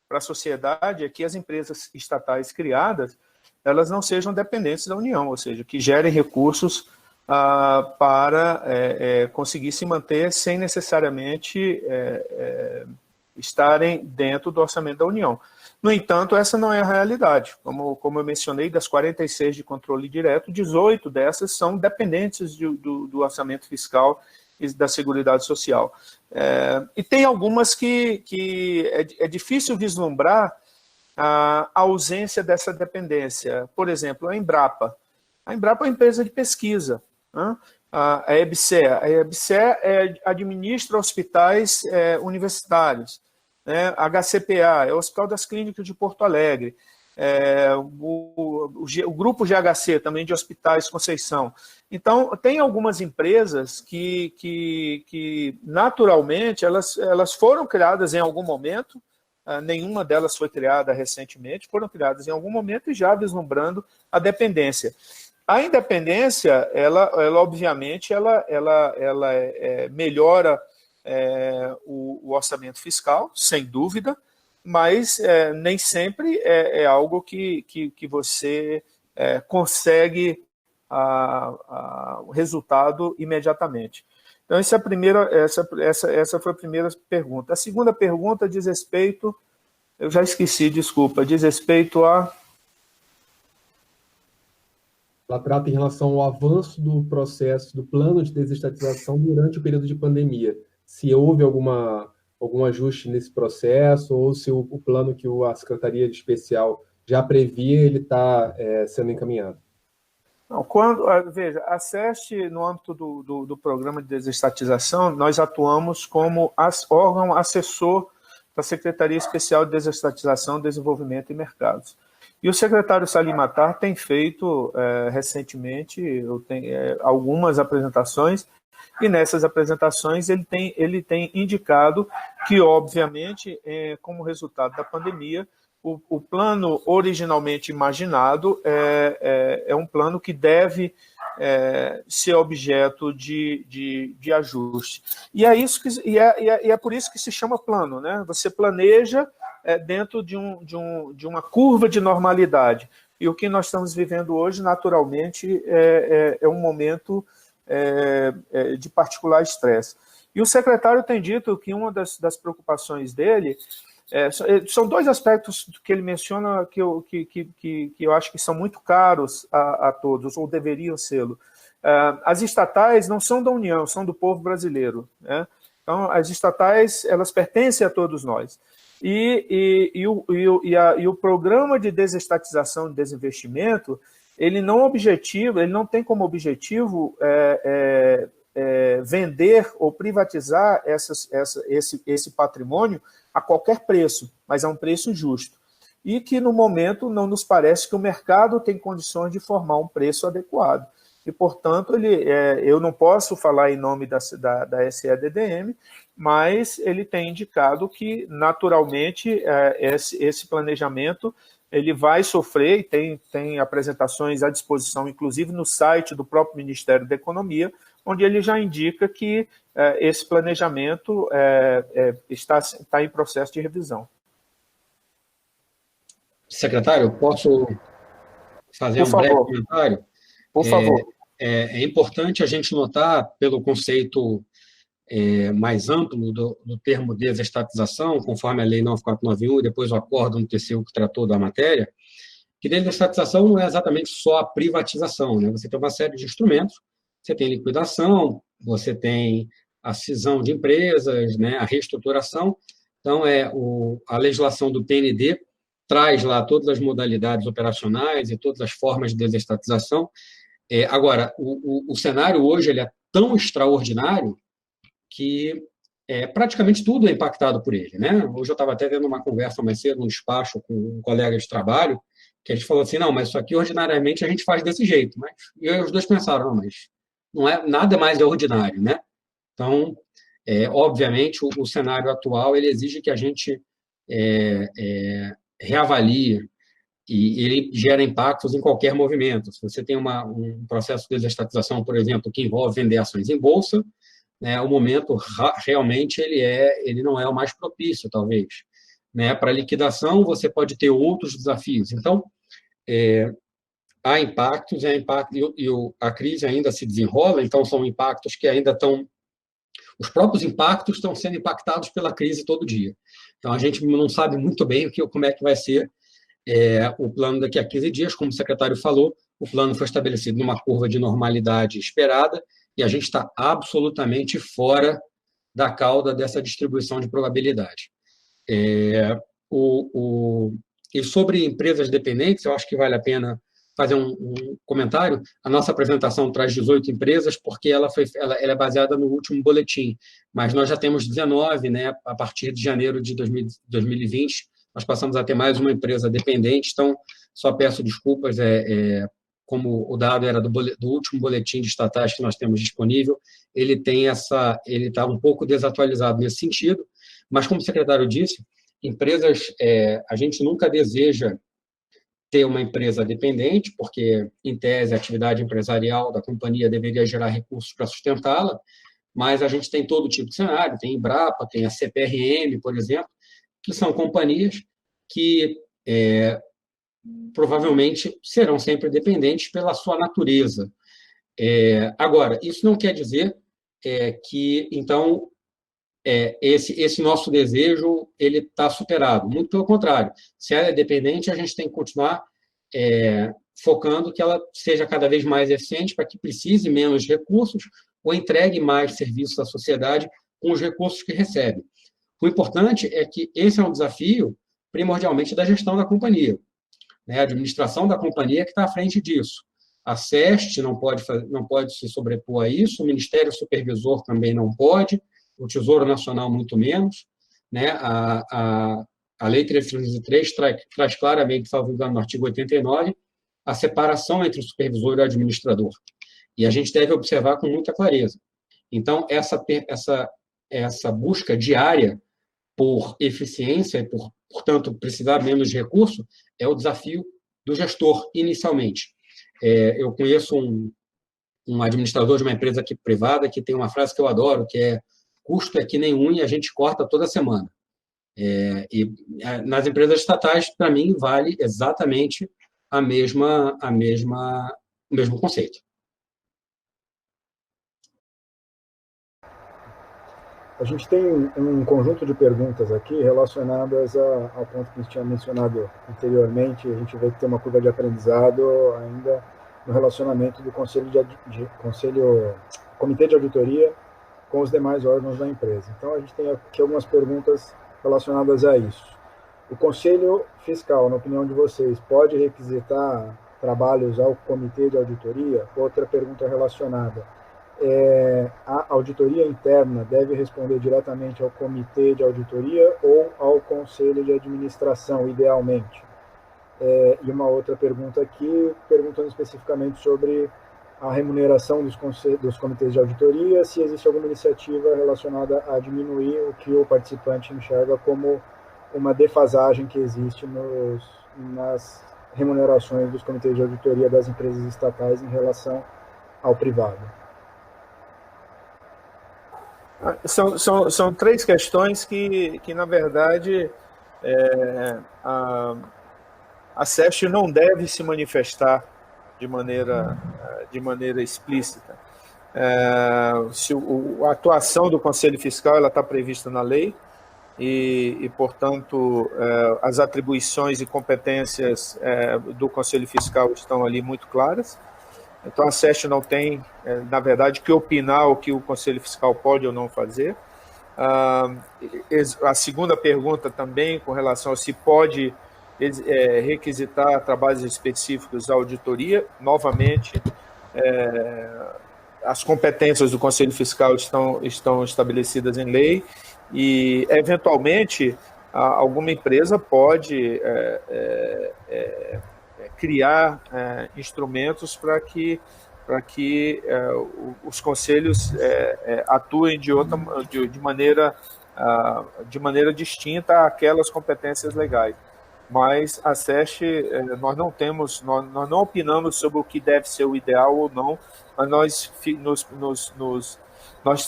para a sociedade é que as empresas estatais criadas, elas não sejam dependentes da União, ou seja, que gerem recursos para conseguir se manter sem necessariamente estarem dentro do orçamento da União. No entanto, essa não é a realidade. Como eu mencionei, das 46 de controle direto, 18 dessas são dependentes do orçamento fiscal da Seguridade Social. E tem algumas que é difícil vislumbrar a ausência dessa dependência. Por exemplo, a Embrapa. A Embrapa é uma empresa de pesquisa, né? A EBSER administra hospitais universitários, né? A HCPA é o Hospital das Clínicas de Porto Alegre, o Grupo GHC, também de Hospitais Conceição. Então, tem algumas empresas que naturalmente, elas foram criadas em algum momento, nenhuma delas foi criada recentemente, foram criadas em algum momento e já vislumbrando a dependência. A independência, ela obviamente, ela melhora o orçamento fiscal, sem dúvida, mas nem sempre é algo que você consegue o resultado imediatamente. Então, essa foi a primeira pergunta. A segunda pergunta diz respeito, eu já esqueci, desculpa, diz respeito a... Ela trata em relação ao avanço do processo do plano de desestatização durante o período de pandemia. Se houve algum ajuste nesse processo ou se o plano que a Secretaria de Especial já previa, ele está sendo encaminhado. Não, veja, a SEST, no âmbito do programa de desestatização, nós atuamos como órgão assessor da Secretaria Especial de Desestatização, Desenvolvimento e Mercados. E o secretário Salim Matar tem feito recentemente algumas apresentações, e nessas apresentações ele tem indicado que, obviamente, como resultado da pandemia, o plano originalmente imaginado é um plano que deve ser objeto de ajuste. E é por isso que se chama plano, né? Você planeja dentro de uma curva de normalidade. E o que nós estamos vivendo hoje, naturalmente, é um momento de particular estresse. E o secretário tem dito que uma das preocupações dele são dois aspectos que ele menciona que eu acho que são muito caros a todos, ou deveriam sê-lo. As estatais não são da União, são do povo brasileiro, né? Então, as estatais, elas pertencem a todos nós. E o programa de desestatização e desinvestimento, ele não tem como objetivo vender ou privatizar esse patrimônio a qualquer preço, mas a um preço justo. E que, no momento, não nos parece que o mercado tem condições de formar um preço adequado. E, portanto, eu não posso falar em nome da SEDDM, mas ele tem indicado que, naturalmente, esse planejamento ele vai sofrer, e tem apresentações à disposição, inclusive no site do próprio Ministério da Economia, onde ele já indica que esse planejamento está em processo de revisão. Secretário, posso fazer um breve comentário? Por favor. É importante a gente notar, pelo conceito mais amplo do termo desestatização, conforme a Lei 9491 e depois o Acórdão do TCU que tratou da matéria, que desestatização não é exatamente só a privatização, né? Você tem uma série de instrumentos, você tem liquidação, você tem a cisão de empresas, né? A reestruturação. Então, a legislação do PND traz lá todas as modalidades operacionais e todas as formas de desestatização. Agora, o cenário hoje ele é tão extraordinário que praticamente tudo é impactado por ele, né? Hoje eu estava até tendo uma conversa mais cedo, um despacho com um colega de trabalho, que a gente falou assim, não, mas isso aqui ordinariamente a gente faz desse jeito. E os dois pensaram, não, mas não é nada mais ordinário, né? Então, obviamente, o cenário atual ele exige que a gente reavalie e ele gera impactos em qualquer movimento. Se você tem um processo de desestatização, por exemplo, que envolve vender ações em bolsa, né, o momento realmente ele não é o mais propício, talvez. Né? Para liquidação, você pode ter outros desafios. Então, há impactos, a crise ainda se desenrola, então são impactos que ainda estão... Os próprios impactos estão sendo impactados pela crise todo dia. Então, a gente não sabe muito bem como é que vai ser o plano daqui a 15 dias. Como o secretário falou, o plano foi estabelecido numa curva de normalidade esperada e a gente está absolutamente fora da cauda dessa distribuição de probabilidade. E sobre empresas dependentes, eu acho que vale a pena fazer um comentário. A nossa apresentação traz 18 empresas, porque ela é baseada no último boletim, mas nós já temos 19, né, a partir de janeiro de 2020, nós passamos a ter mais uma empresa dependente, então só peço desculpas, como o dado era do último boletim de estatais que nós temos disponível, ele está um pouco desatualizado nesse sentido, mas como o secretário disse, empresas, a gente nunca deseja ter uma empresa dependente, porque, em tese, a atividade empresarial da companhia deveria gerar recursos para sustentá-la, mas a gente tem todo tipo de cenário, tem Embrapa, tem a CPRM, por exemplo, que são companhias que provavelmente serão sempre dependentes pela sua natureza. Agora, isso não quer dizer que, então, esse nosso desejo ele está superado. Muito pelo contrário. Se ela é dependente, a gente tem que continuar focando que ela seja cada vez mais eficiente para que precise menos recursos ou entregue mais serviços à sociedade com os recursos que recebe. O importante é que esse é um desafio primordialmente da gestão da companhia, né? A administração da companhia que está à frente disso. A CEST não pode se sobrepor a isso, o Ministério Supervisor também não pode, o Tesouro Nacional muito menos, né? A Lei 13.303 traz claramente, favorável no artigo 89, a separação entre o supervisor e o administrador. E a gente deve observar com muita clareza. Então, essa busca diária por eficiência e, portanto, precisar menos de recurso, é o desafio do gestor, inicialmente. Eu conheço um administrador de uma empresa aqui privada que tem uma frase que eu adoro, que é: custo é que nem unha, a gente corta toda semana. E nas empresas estatais, para mim, vale exatamente o mesmo conceito. A gente tem um conjunto de perguntas aqui relacionadas ao ponto que a gente tinha mencionado anteriormente. A gente vê que tem uma curva de aprendizado ainda no relacionamento do comitê de auditoria com os demais órgãos da empresa. Então, a gente tem aqui algumas perguntas relacionadas a isso. O Conselho Fiscal, na opinião de vocês, pode requisitar trabalhos ao comitê de auditoria? Outra pergunta relacionada: a auditoria interna deve responder diretamente ao comitê de auditoria ou ao conselho de administração, idealmente? E uma outra pergunta aqui, perguntando especificamente sobre a remuneração dos comitês de auditoria, se existe alguma iniciativa relacionada a diminuir o que o participante enxerga como uma defasagem que existe nas remunerações dos comitês de auditoria das empresas estatais em relação ao privado. São três questões que na verdade, a CEST não deve se manifestar de maneira explícita. A atuação do Conselho Fiscal está prevista na lei e portanto, as atribuições e competências do Conselho Fiscal estão ali muito claras. Então, a CEST não tem, na verdade, que opinar o que o Conselho Fiscal pode ou não fazer. A segunda pergunta também, com relação a se pode requisitar trabalhos específicos à auditoria. Novamente, as competências do Conselho Fiscal estão estabelecidas em lei e, eventualmente, alguma empresa pode criar instrumentos para que os conselhos atuem de maneira distinta àquelas competências legais. Mas a CEST, nós não opinamos sobre o que deve ser o ideal ou não, mas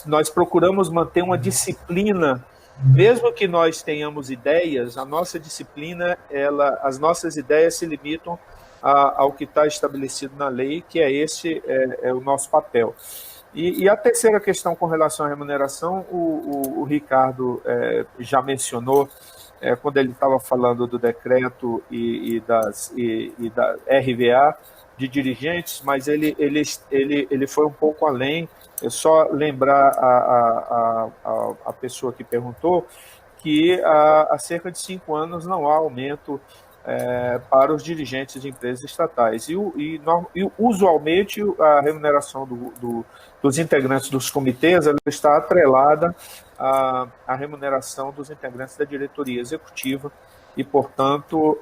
nós procuramos manter uma disciplina. Mesmo que nós tenhamos ideias, a nossa disciplina, as nossas ideias se limitam ao que está estabelecido na lei, que é o nosso papel. E a terceira questão com relação à remuneração, o Ricardo já mencionou quando ele estava falando do decreto e da RVA de dirigentes, mas ele foi um pouco além. É só lembrar a pessoa que perguntou que há cerca de 5 anos não há aumento para os dirigentes de empresas estatais. E usualmente, a remuneração dos integrantes dos comitês ela está atrelada à remuneração dos integrantes da diretoria executiva e, portanto,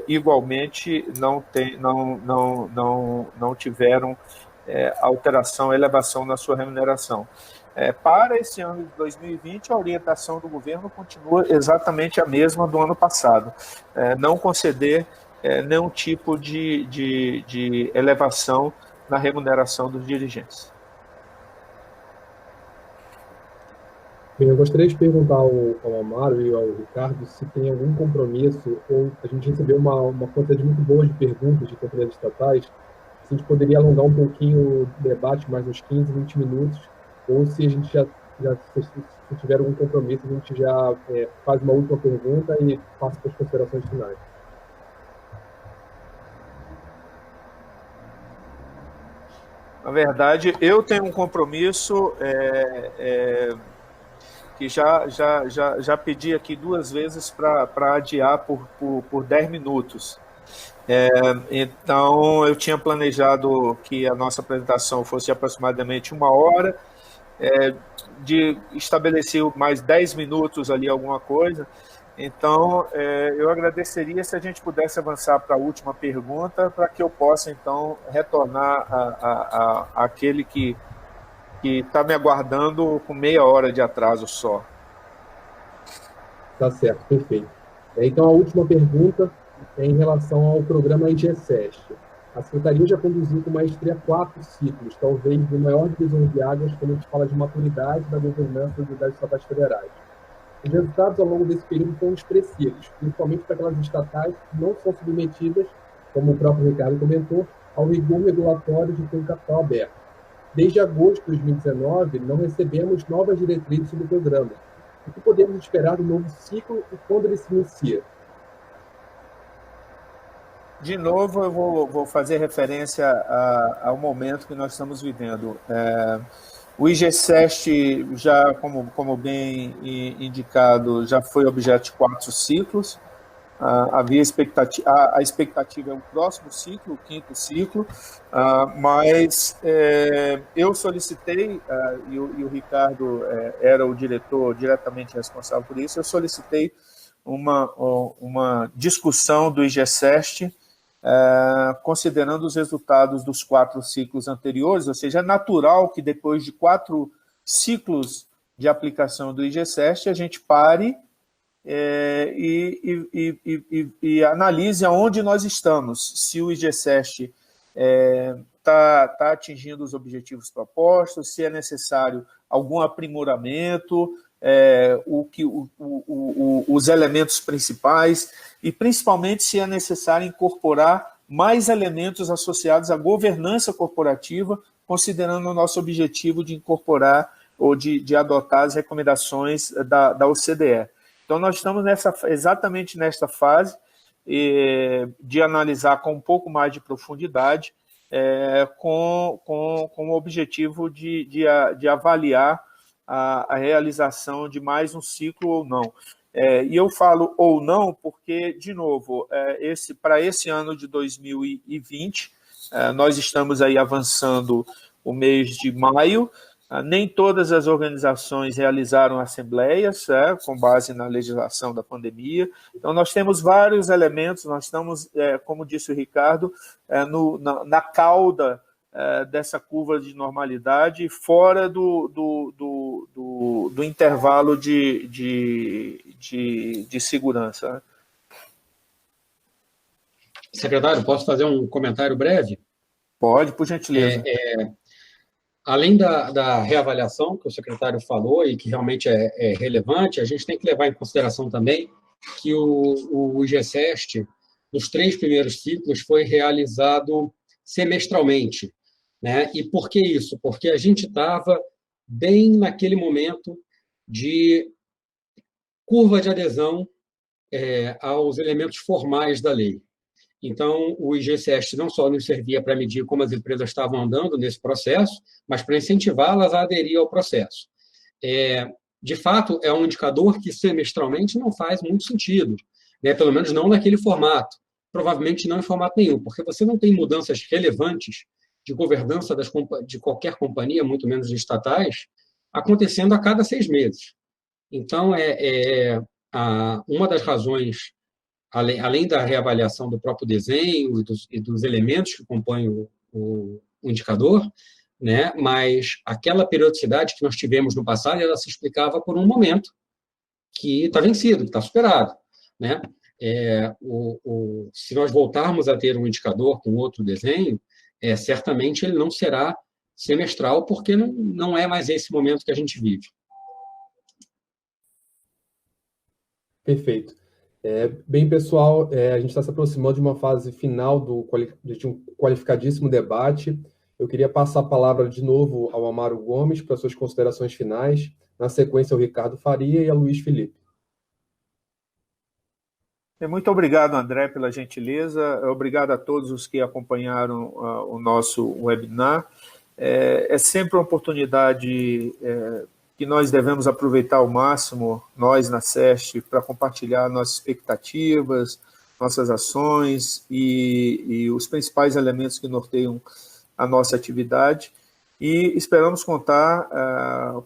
igualmente não tiveram alteração, elevação na sua remuneração. Para esse ano de 2020, a orientação do governo continua exatamente a mesma do ano passado. Não conceder nenhum tipo de elevação na remuneração dos dirigentes. Bem, eu gostaria de perguntar ao Amaro e ao Ricardo se tem algum compromisso, ou a gente recebeu uma quantidade muito boa de perguntas de companhias estatais, se a gente poderia alongar um pouquinho o debate, mais uns 15, 20 minutos, ou se a gente se tiver algum compromisso, a gente já faz uma última pergunta e passa para as considerações finais. Na verdade, eu tenho um compromisso que já pedi aqui 2 vezes para adiar por 10 minutos. Então, eu tinha planejado que a nossa apresentação fosse aproximadamente 1 hora, de estabelecer mais 10 minutos ali, alguma coisa. Então, eu agradeceria se a gente pudesse avançar para a última pergunta, para que eu possa, então, retornar àquele que está me aguardando com meia hora de atraso só. Tá certo, perfeito. Então, a última pergunta é em relação ao programa IGCEST. A Secretaria já conduziu com maestria 4 ciclos, talvez de maior divisão de águas quando a gente fala de maturidade da governança das estatais federais. Os resultados ao longo desse período foram expressivos, principalmente para aquelas estatais que não são submetidas, como o próprio Ricardo comentou, ao rigor regulatório de ter um capital aberto. Desde agosto de 2019, não recebemos novas diretrizes sobre o programa. O que podemos esperar do novo ciclo e quando ele se inicia? De novo, eu vou fazer referência ao momento que nós estamos vivendo. O IGCEST, já como bem indicado, já foi objeto de 4 ciclos. A expectativa é o próximo ciclo, o 5º ciclo, mas eu solicitei, e o Ricardo era o diretor diretamente responsável por isso, eu solicitei uma discussão do IGCEST, considerando os resultados dos 4 ciclos anteriores, ou seja, é natural que depois de 4 ciclos de aplicação do IGCEST a gente pare e analise aonde nós estamos, se o IGCEST está atingindo os objetivos propostos, se é necessário algum aprimoramento, os elementos principais e, principalmente, se é necessário incorporar mais elementos associados à governança corporativa, considerando o nosso objetivo de incorporar ou de adotar as recomendações da OCDE. Então, nós estamos exatamente nesta fase de analisar com um pouco mais de profundidade, com o objetivo de avaliar a realização de mais um ciclo ou não. E eu falo ou não porque, de novo, para esse ano de 2020, nós estamos aí avançando o mês de maio, nem todas as organizações realizaram assembleias, com base na legislação da pandemia. Então, nós temos vários elementos, nós estamos, como disse o Ricardo, na cauda dessa curva de normalidade, fora do intervalo de segurança. Secretário, posso fazer um comentário breve? Pode, por gentileza. Além da reavaliação que o secretário falou e que realmente é relevante, a gente tem que levar em consideração também que o IGCEST, nos 3 primeiros ciclos, foi realizado semestralmente, né? E por que isso? Porque a gente estava bem naquele momento de curva de adesão aos elementos formais da lei. Então, o IGCS não só nos servia para medir como as empresas estavam andando nesse processo, mas para incentivá-las a aderir ao processo. De fato, é um indicador que semestralmente não faz muito sentido, né? Pelo menos não naquele formato, provavelmente não em formato nenhum, porque você não tem mudanças relevantes de governança de qualquer companhia, muito menos de estatais, acontecendo a cada 6 meses. Então, uma das razões, além da reavaliação do próprio desenho e dos elementos que compõem o indicador, né? Mas aquela periodicidade que nós tivemos no passado, ela se explicava por um momento que está vencido, que está superado, né? Se nós voltarmos a ter um indicador com outro desenho, certamente ele não será semestral, porque não é mais esse momento que a gente vive. Perfeito. Bem, pessoal, a gente está se aproximando de uma fase final de um qualificadíssimo debate. Eu queria passar a palavra de novo ao Amaro Gomes para suas considerações finais, na sequência ao Ricardo Faria e ao Luiz Felipe. Muito obrigado, André, pela gentileza. Obrigado a todos os que acompanharam o nosso webinar. É sempre uma oportunidade que nós devemos aproveitar ao máximo, nós na SEST, para compartilhar nossas expectativas, nossas ações e os principais elementos que norteiam a nossa atividade. E esperamos contar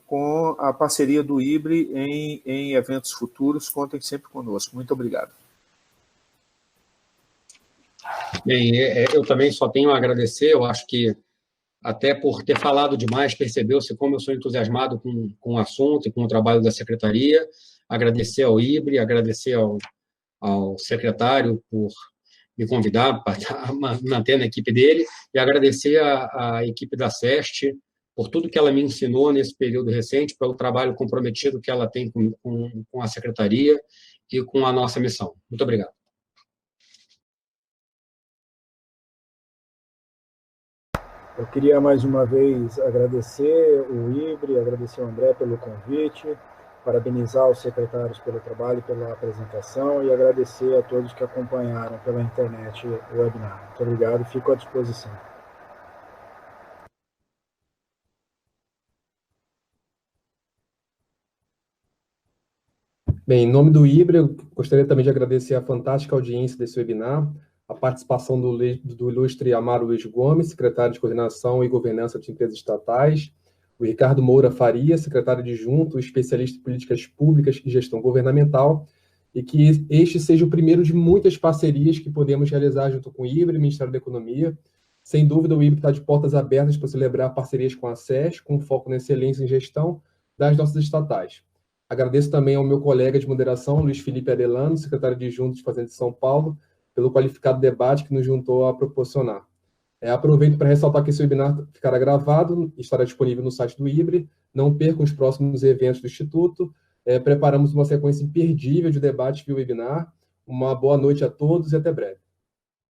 com a parceria do IBRE em eventos futuros. Contem sempre conosco. Muito obrigado. Bem, eu também só tenho a agradecer. Eu acho que, até por ter falado demais, percebeu-se como eu sou entusiasmado com o assunto e com o trabalho da Secretaria. Agradecer ao IBRE, agradecer ao secretário por me convidar para estar mantendo a equipe dele, e agradecer à equipe da SEST por tudo que ela me ensinou nesse período recente, pelo trabalho comprometido que ela tem com a Secretaria e com a nossa missão. Muito obrigado. Eu queria mais uma vez agradecer o IBRE, agradecer ao André pelo convite, parabenizar os secretários pelo trabalho e pela apresentação e agradecer a todos que acompanharam pela internet o webinar. Muito obrigado, fico à disposição. Bem, em nome do IBRE, eu gostaria também de agradecer a fantástica audiência desse webinar, a participação do ilustre Amaro Luiz Gomes, secretário de Coordenação e Governança de Empresas Estatais, o Ricardo Moura Faria, secretário adjunto, especialista em políticas públicas e gestão governamental, e que este seja o primeiro de muitas parcerias que podemos realizar junto com o IBRE e o Ministério da Economia. Sem dúvida, o IBRE está de portas abertas para celebrar parcerias com a SES, com foco na excelência em gestão das nossas estatais. Agradeço também ao meu colega de moderação, Luiz Felipe Adelano, secretário adjunto de Fazenda de São Paulo, pelo qualificado debate que nos juntou a proporcionar. Aproveito para ressaltar que esse webinar ficará gravado e estará disponível no site do IBRE. Não percam os próximos eventos do Instituto. Preparamos uma sequência imperdível de debate via webinar. Uma boa noite a todos e até breve.